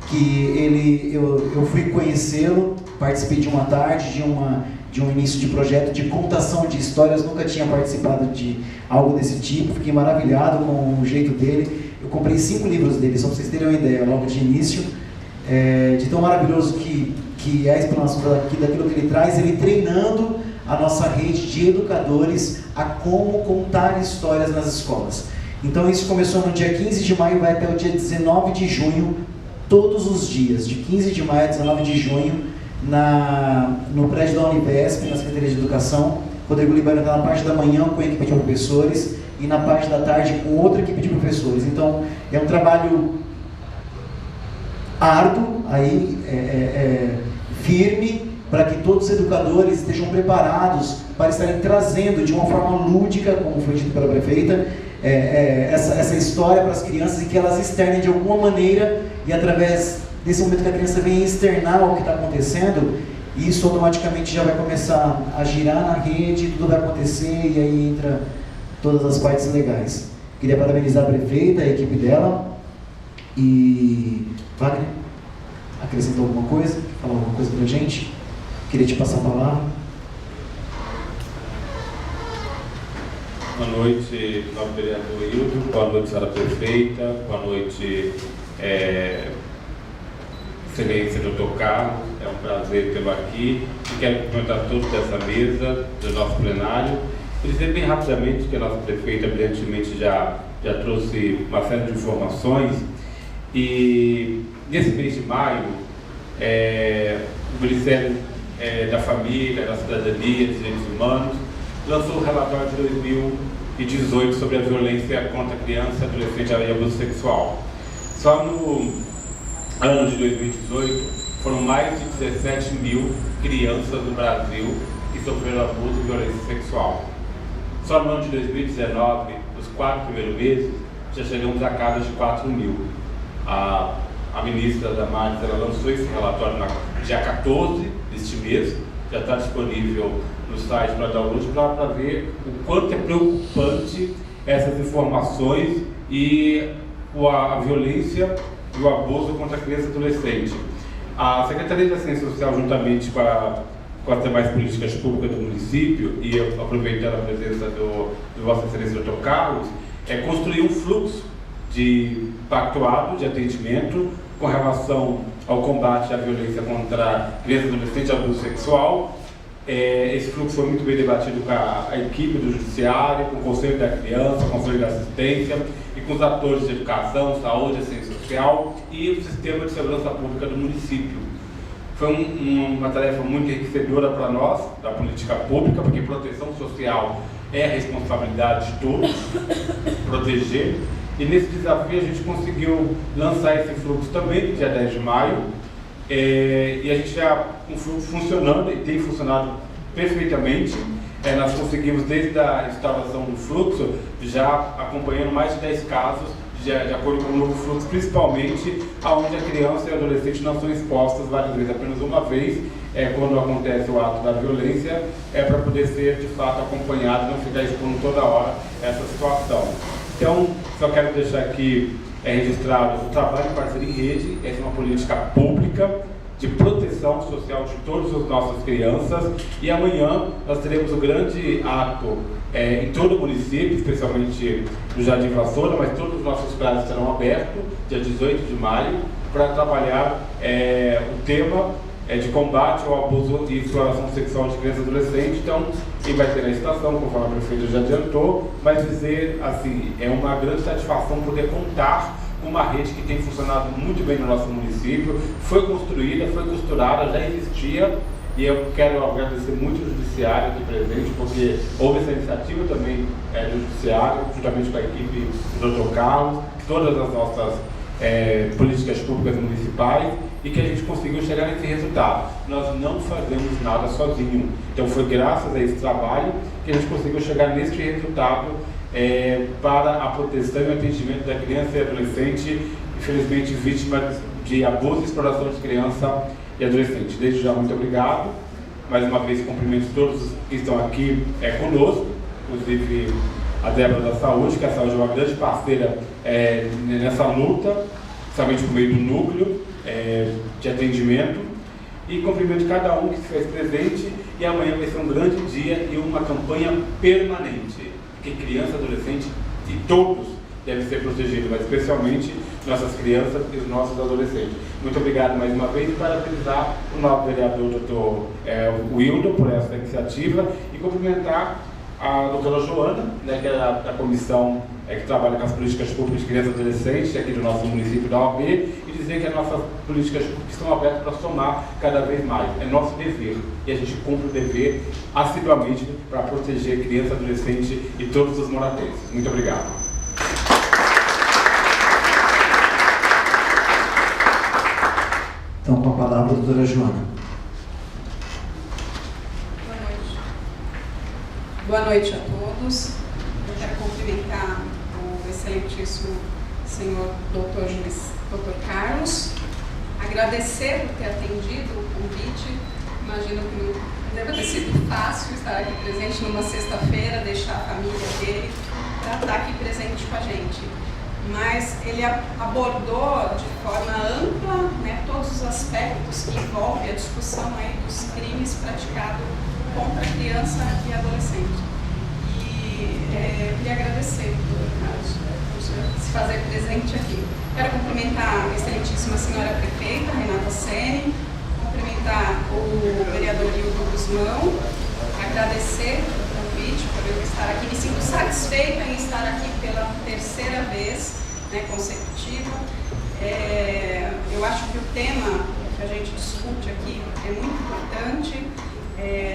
Que eu fui conhecê-lo, participei de uma tarde, de um início de projeto de contação de histórias, nunca tinha participado de algo desse tipo, fiquei maravilhado com o jeito dele. Eu comprei 5 livros dele, só para vocês terem uma ideia, logo de início, de tão maravilhoso que é a explanação daquilo que ele traz, ele treinando a nossa rede de educadores a como contar histórias nas escolas. Então isso começou no dia 15 de maio, vai até o dia 19 de junho, todos os dias, de 15 de maio a 19 de junho, no prédio da Univesp, na Secretaria de Educação. Rodrigo Libani está na parte da manhã com a equipe de professores e na parte da tarde com outra equipe de professores. Então é um trabalho árduo, firme, para que todos os educadores estejam preparados para estarem trazendo de uma forma lúdica, como foi dito pela prefeita, essa história para as crianças e que elas externem de alguma maneira, e através desse momento que a criança vem externar o que está acontecendo, isso automaticamente já vai começar a girar na rede, tudo vai acontecer e aí entra todas as partes legais. Queria parabenizar a prefeita, a equipe dela. E Wagner, acrescentou alguma coisa? Falou alguma coisa para a gente? Queria te passar a palavra. Boa noite, nobre vereador Hildo. Boa noite, senhora prefeita. Boa noite, excelência doutor Carlos. É um prazer tê-lo aqui. E quero cumprimentar todos dessa mesa, do nosso plenário. Vou dizer bem rapidamente que a nossa prefeita brilhantemente já trouxe uma série de informações. E nesse mês de maio, o Ministério da Família, da Cidadania, dos Direitos Humanos, lançou o relatório de 2018 sobre a violência contra a criança, adolescente e abuso sexual. Só no ano de 2018, foram mais de 17 mil crianças no Brasil que sofreram abuso e violência sexual. Só no ano de 2019, nos 4 primeiros meses, já chegamos a casa de 4 mil. A ministra Damares, ela lançou esse relatório no dia 14 deste mês, já está disponível no site para download, para ver o quanto é preocupante essas informações e a violência e o abuso contra a criança e adolescente. A Secretaria de Assistência Social, juntamente com as demais políticas públicas do município, e aproveitando a presença do Vossa Excelência Dr. Carlos, construiu um fluxo pactuado de atendimento com relação ao combate à violência contra criança e adolescente e abuso sexual. Esse fluxo foi muito bem debatido com a equipe do Judiciário, com o Conselho da Criança, o Conselho da Assistência e com os atores de educação, saúde, assistência social e o Sistema de Segurança Pública do município. Foi uma tarefa muito enriquecedora para nós, da política pública, porque proteção social é a responsabilidade de todos, proteger. E nesse desafio a gente conseguiu lançar esse fluxo também no dia 10 de maio. E a gente já com o fluxo funcionando e tem funcionado perfeitamente. Nós conseguimos, desde a instalação do fluxo, já acompanhando mais de 10 casos de acordo com o novo fluxo, principalmente onde a criança e o adolescente não são expostas várias vezes, apenas uma vez, quando acontece o ato da violência, para poder ser de fato acompanhado, não ficar expondo toda hora essa situação. Então, só quero deixar aqui registrado o trabalho em parceria em rede. Essa é uma política pública de proteção social de todas as nossas crianças, e amanhã nós teremos um grande ato em todo o município, especialmente no Jardim Vassoura, mas todos os nossos prazos serão abertos, dia 18 de maio, para trabalhar o tema de combate ao abuso e exploração sexual de crianças e adolescentes. Então, quem vai ter a estação, conforme a prefeita já adiantou, mas dizer assim, é uma grande satisfação poder contar com uma rede que tem funcionado muito bem no nosso município, foi construída, foi costurada, já existia, e eu quero agradecer muito o Judiciário aqui presente, porque houve essa iniciativa também do Judiciário, juntamente com a equipe do Dr. Carlos, todas as nossas políticas públicas municipais, e que a gente conseguiu chegar nesse resultado. Nós não fazemos nada sozinho, então foi graças a esse trabalho que a gente conseguiu chegar nesse resultado para a proteção e o atendimento da criança e adolescente, infelizmente vítima de abuso e exploração de criança e adolescente. Desde já, muito obrigado. Mais uma vez, cumprimento todos que estão aqui conosco, inclusive a Débora da Saúde, que a Saúde é uma grande parceira nessa luta, principalmente por meio do núcleo de atendimento, e cumprimento cada um que se fez presente, e amanhã vai ser um grande dia e uma campanha permanente, porque criança, adolescente e todos devem ser protegidos, mas especialmente nossas crianças e os nossos adolescentes. Muito obrigado mais uma vez, e parabenizar o novo vereador Dr. Wildo por essa iniciativa, e cumprimentar a doutora Joana, que é da comissão que trabalha com as políticas públicas de crianças e adolescentes aqui do nosso município da OAB, e dizer que as nossas políticas públicas estão abertas para somar cada vez mais. É nosso dever, e a gente cumpre o dever assiduamente para proteger criança, adolescente e todos os moradores. Muito obrigado. Então, com a palavra, a doutora Joana. Boa noite a todos. Eu quero cumprimentar o excelentíssimo senhor Dr. Carlos, agradecer por ter atendido o convite. Imagino que não deve ter sido fácil estar aqui presente numa sexta-feira, deixar a família dele para estar aqui presente com a gente. Mas ele abordou de forma ampla, todos os aspectos que envolvem a discussão aí dos crimes praticados contra a criança e adolescente. E queria agradecer por se fazer presente aqui. Quero cumprimentar a excelentíssima senhora prefeita, Renata Sene, cumprimentar o vereador Hildo Guzmão, agradecer o convite por eu estar aqui. Me sinto satisfeita em estar aqui pela terceira vez consecutiva. Eu acho que o tema que a gente discute aqui é muito importante.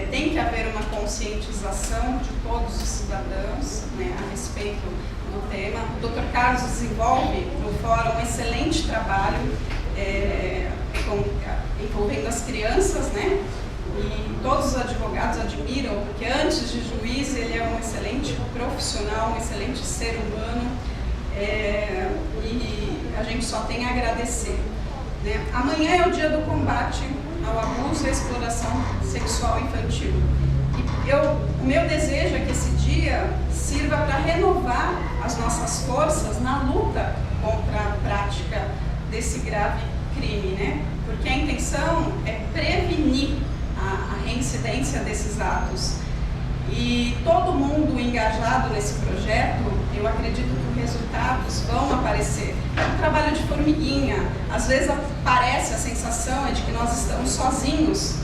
Tem que haver uma conscientização de todos os cidadãos a respeito do tema. O Dr. Carlos desenvolve no fórum um excelente trabalho envolvendo as crianças, e todos os advogados admiram, porque antes de juiz ele é um excelente profissional, um excelente ser humano, e a gente só tem a agradecer. Amanhã é o dia do combate ao abuso e à exploração sexual infantil. E o meu desejo é que esse dia sirva para renovar as nossas forças na luta contra a prática desse grave crime, porque a intenção é prevenir a reincidência desses atos. E todo mundo engajado nesse projeto, eu acredito que os resultados vão aparecer. É um trabalho de formiguinha. Às vezes aparece a sensação de que nós estamos sozinhos,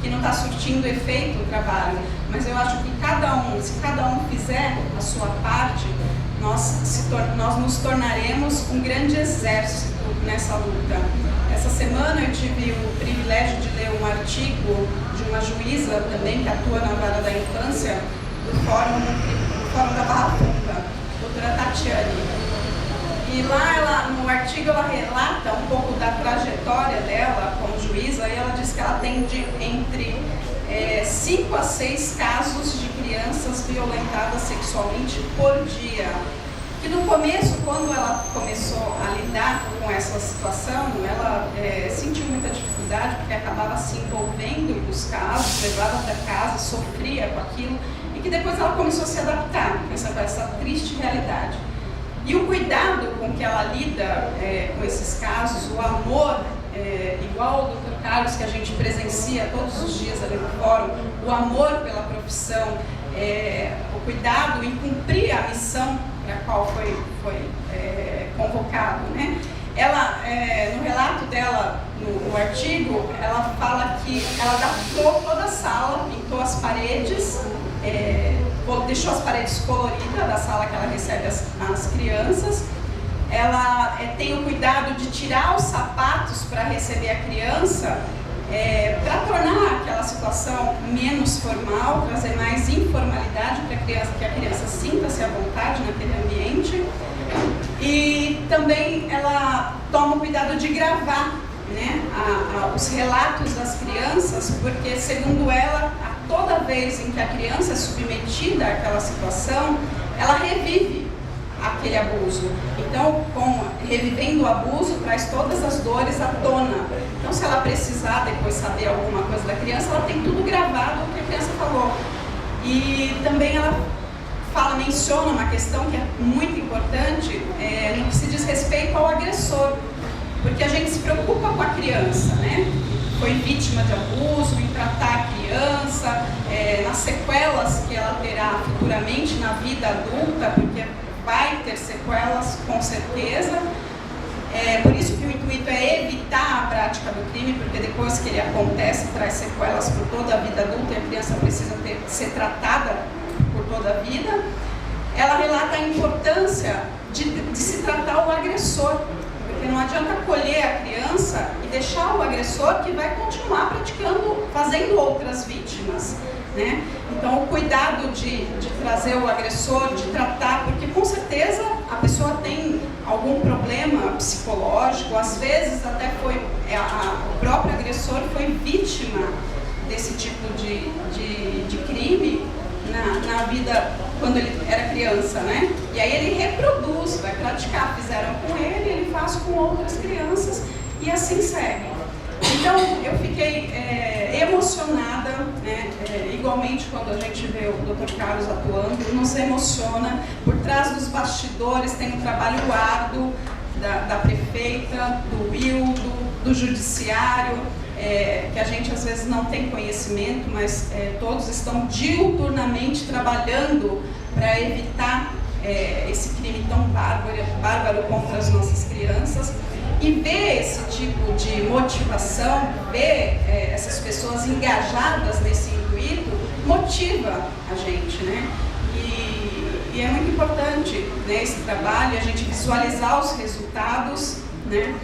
que não está surtindo efeito o trabalho. Mas eu acho que se cada um fizer a sua parte, nós nos tornaremos um grande exército nessa luta. Essa semana eu tive o privilégio de ler um artigo de uma juíza também que atua na vara da infância do Fórum da Barra Funda, doutora Tatiane. E lá, no artigo, ela relata um pouco da trajetória dela como juíza, e ela diz que ela atende entre 5 a 6 casos de crianças violentadas sexualmente por dia. que no começo, quando ela começou a lidar com essa situação, ela sentiu muita dificuldade, porque acabava se envolvendo com os casos, levava para casa, sofria com aquilo, e que depois ela começou a se adaptar com essa triste realidade. E o cuidado com que ela lida com esses casos, o amor, igual o Dr. Carlos, que a gente presencia todos os dias ali no fórum, o amor pela profissão, o cuidado em cumprir a missão para a qual foi convocado, né? Ela, no relato dela, no artigo, ela fala que ela adaptou toda a sala, pintou as paredes, deixou as paredes coloridas da sala que ela recebe as crianças. Ela tem o cuidado de tirar os sapatos para receber a criança, para tornar aquela situação menos formal, trazer mais informalidade para que a criança sinta-se à vontade naquele ambiente. E também ela toma o cuidado de gravar, né, os relatos das crianças, porque, segundo ela, toda vez em que a criança é submetida àquela situação, ela revive aquele abuso. Então, revivendo o abuso, traz todas as dores à tona. Então, se ela precisar depois saber alguma coisa da criança, ela tem tudo gravado o que a criança falou. E também ela menciona uma questão que é muito importante, no que se diz respeito ao agressor. Porque a gente se preocupa com a criança, né? Foi vítima de abuso, em tratar a criança, nas sequelas que ela terá futuramente na vida adulta, porque vai ter sequelas com certeza. Por isso que o intuito é evitar a prática do crime, porque depois que ele acontece, traz sequelas por toda a vida adulta e a criança precisa ser tratada por toda a vida. Ela relata a importância de se tratar o agressor, porque não adianta acolher a criança e deixar o agressor que vai continuar praticando, fazendo outras vítimas, né? Então, o cuidado de trazer o agressor, de tratar, porque com certeza a pessoa tem algum problema psicológico, às vezes até o próprio agressor foi vítima desse tipo de crime na vida quando ele era criança, né? E aí ele reproduz, vai praticar, fizeram com ele faz com outras crianças e assim segue. Então eu fiquei emocionada, né? Igualmente quando a gente vê o Dr. Carlos atuando, nos emociona. Por trás dos bastidores tem um trabalho árduo da prefeita, do Wildo, do judiciário, que a gente às vezes não tem conhecimento, mas todos estão diuturnamente trabalhando para evitar esse crime tão bárbaro contra as nossas crianças. E ver esse tipo de motivação, ver essas pessoas engajadas nesse intuito, motiva a gente, né? E é muito importante, né, esse trabalho, a gente visualizar os resultados, né?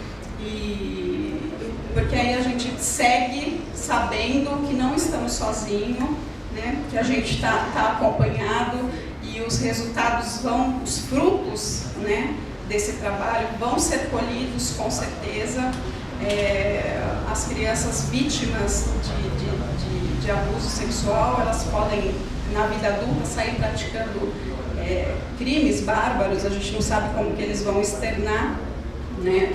Porque aí a gente segue sabendo que não estamos sozinhos, né? Que a gente está acompanhado e os resultados os frutos, né, desse trabalho vão ser colhidos com certeza. As crianças vítimas de abuso sexual, elas podem, na vida adulta, sair praticando crimes bárbaros. A gente não sabe como que eles vão externar, né,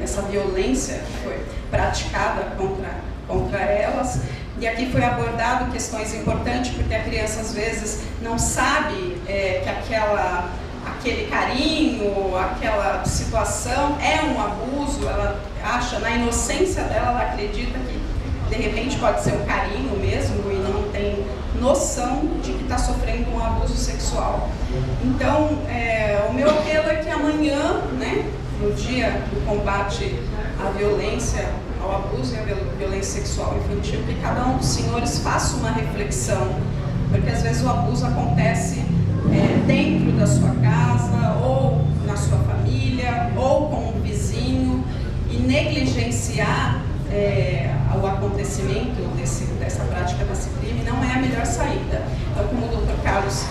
essa violência que foi praticada contra elas. E aqui foi abordado questões importantes, porque a criança às vezes não sabe que aquele carinho, aquela situação é um abuso. Ela acha, na inocência dela, ela acredita que de repente pode ser um carinho mesmo e não tem noção de que está sofrendo um abuso sexual. Então, o meu apelo é que amanhã, né, no dia do combate à violência, ao abuso e à violência sexual infantil, que cada um dos senhores faça uma reflexão, porque às vezes o abuso acontece dentro da sua casa, ou na sua família, ou com um vizinho, e negligenciar o acontecimento dessa prática desse crime não é a melhor saída. Então, como o Dr. Carlos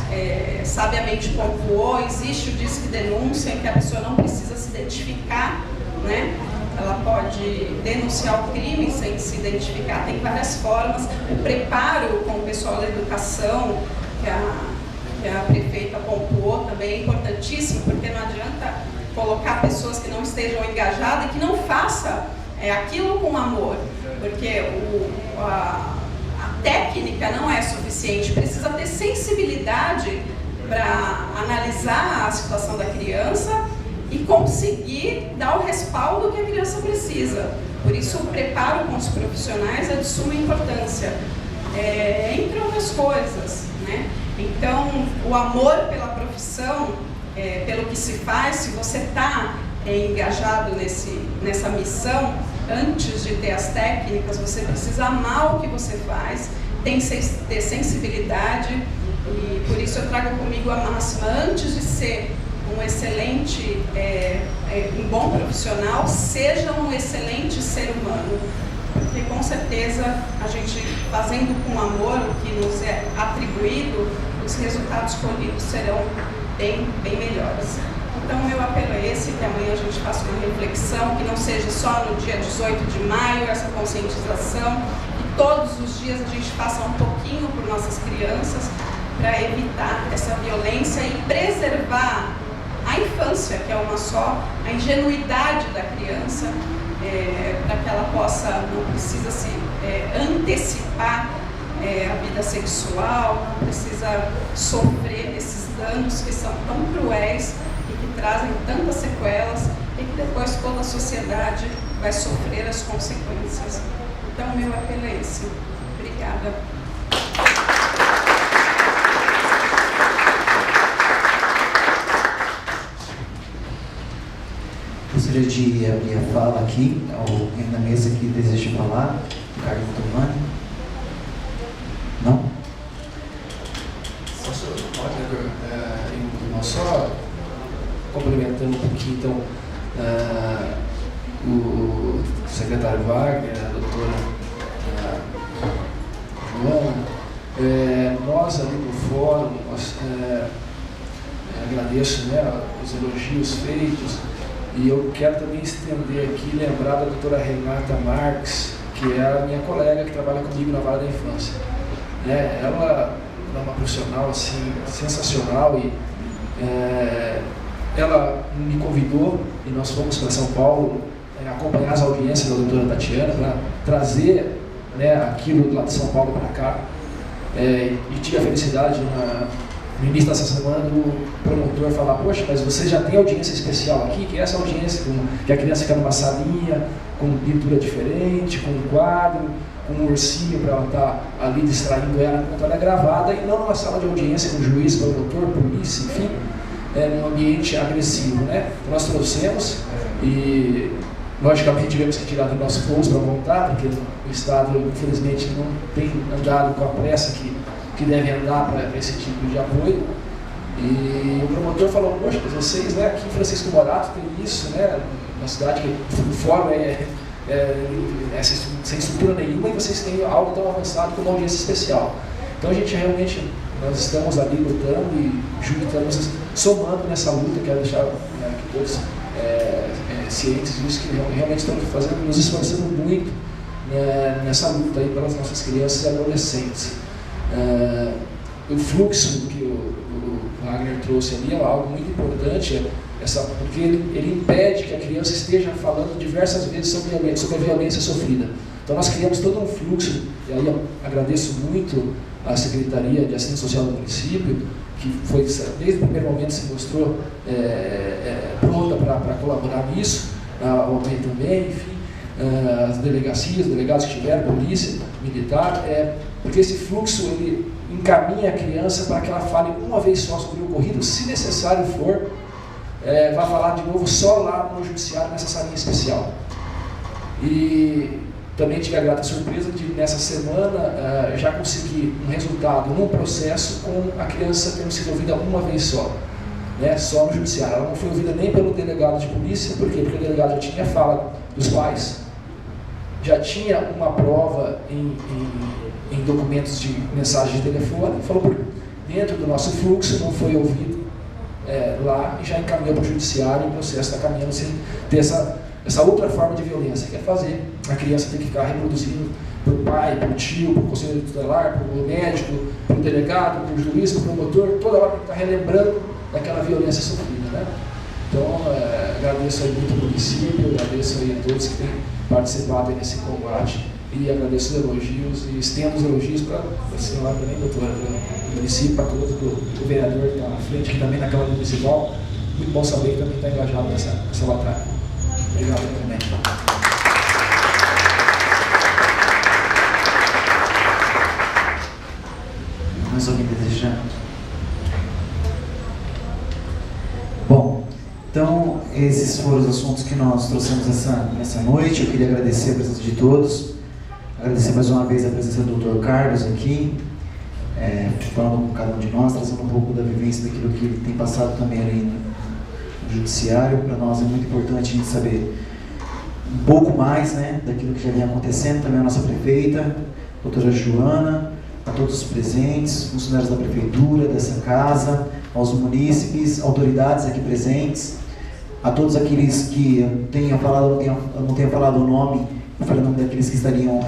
sabiamente pontuou, existe o disque denúncia, em que a pessoa não precisa se identificar, né? Ela pode denunciar o crime sem se identificar, tem várias formas. O preparo com o pessoal da educação, que que a prefeita pontuou também é importantíssimo, porque não adianta colocar pessoas que não estejam engajadas e que não façam aquilo com amor, porque a técnica não é suficiente, precisa ter sensibilidade para analisar a situação da criança e conseguir dar o respaldo que a criança precisa. Por isso, o preparo com os profissionais é de suma importância, entre outras coisas, né? Então, o amor pela profissão, pelo que se faz, se você está engajado nessa missão, antes de ter as técnicas, você precisa amar o que você faz, tem que ter sensibilidade, e por isso eu trago comigo a máxima: antes de ser um excelente, um bom profissional, seja um excelente ser humano. Porque com certeza a gente, fazendo com amor o que nos é atribuído, os resultados colhidos serão bem melhores. Então, meu apelo é esse, que amanhã a gente faça uma reflexão, que não seja só no dia 18 de maio essa conscientização, que todos os dias a gente faça um pouquinho por nossas crianças, para evitar essa violência e preservar a infância, que é uma só, a ingenuidade da criança, para que ela possa, não precisa se antecipar a vida sexual, não precisa sofrer esses danos que são tão cruéis e que trazem tantas sequelas e que depois toda a sociedade vai sofrer as consequências. Então, o meu apelo é esse. Obrigada. Gostaria de abrir a fala aqui, alguém na mesa que deseja falar. Ricardo Tomani. Não? Só complementando um pouquinho, então, o secretário Wagner, a doutora Joana, nós ali no fórum, agradeço, né, os elogios feitos, e eu quero também estender aqui e lembrar da doutora Renata Marques, que é a minha colega que trabalha comigo na Vara da Infância. Ela é uma profissional assim, sensacional, e ela me convidou e nós fomos para São Paulo acompanhar as audiências da doutora Tatiana para trazer, né, aquilo lá de São Paulo para cá, e tive a felicidade no início dessa semana do promotor falar: poxa, mas você já tem audiência especial aqui, que é essa audiência que a criança fica numa salinha com pintura diferente, com um quadro, com um ursinho para ela estar ali distraindo ela enquanto ela é gravada, e não numa sala de audiência com juiz, promotor, polícia, enfim, num ambiente agressivo, né? Então nós trouxemos e logicamente tivemos que tirar do nosso bolso para montar, porque o Estado infelizmente não tem andado com a pressa que deve andar para esse tipo de apoio. E o promotor falou: poxa, vocês, né, aqui em Francisco Morato tem isso, né, uma cidade que o fórum sem estrutura nenhuma, e vocês têm algo tão avançado como uma audiência especial. Então a gente realmente, nós estamos ali lutando e estamos somando nessa luta. Quero deixar, né, que todos cientes disso, que realmente estamos nos esforçando muito, né, nessa luta aí pelas nossas crianças e adolescentes. O fluxo que o Wagner trouxe ali é algo muito importante, porque ele impede que a criança esteja falando diversas vezes sobre a violência sofrida. Então nós criamos todo um fluxo, e aí eu agradeço muito a Secretaria de Assistência Social do município, que foi, desde o primeiro momento, se mostrou pronta para colaborar nisso, a OAB também, enfim, as delegacias, delegados que tiveram, polícia, militar, porque esse fluxo ele encaminha a criança para que ela fale uma vez só sobre o ocorrido, se necessário for, vai falar de novo só lá no judiciário, nessa salinha especial. E também tive a grata surpresa de, nessa semana, já conseguir um resultado num processo com a criança tendo sido ouvida uma vez só, né, só no judiciário. Ela não foi ouvida nem pelo delegado de polícia. Por quê? Porque o delegado já tinha fala dos pais, já tinha uma prova em documentos de mensagem de telefone, falou por dentro do nosso fluxo, não foi ouvido lá, e já encaminhou para o judiciário, e o processo está caminhando sem ter essa outra forma de violência, que é fazer a criança ter que ficar reproduzindo para o pai, para o tio, para o conselheiro tutelar, para o médico, para o delegado, para o juiz, para o promotor, toda hora que está relembrando daquela violência sofrida, né? Então, agradeço aí muito ao município, agradeço aí a todos que têm participado aí nesse combate e agradeço os elogios e estendo os elogios para a senhora também, doutora, para o município, para todos, o vereador que está na frente aqui também na Câmara Municipal. Muito bom saber que também está engajado nessa batalha. Obrigado também. Mais alguém desejando? Bom, então esses foram os assuntos que nós trouxemos nessa noite. Eu queria agradecer a presença de todos, agradecer mais uma vez a presença do Dr. Carlos aqui, falando com cada um de nós, trazendo um pouco da vivência daquilo que ele tem passado também ali no judiciário. Para nós é muito importante a gente saber um pouco mais, né, daquilo que já vem acontecendo. Também a nossa prefeita, a doutora Joana, a todos os presentes, funcionários da prefeitura, dessa casa, aos munícipes, autoridades aqui presentes, a todos aqueles que não tenha falado o nome, eu falei o nome daqueles que estariam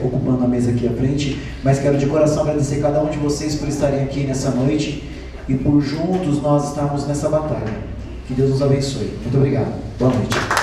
ocupando a mesa aqui à frente, mas quero de coração agradecer cada um de vocês por estarem aqui nessa noite e por juntos nós estarmos nessa batalha. Que Deus nos abençoe. Muito obrigado. Boa noite.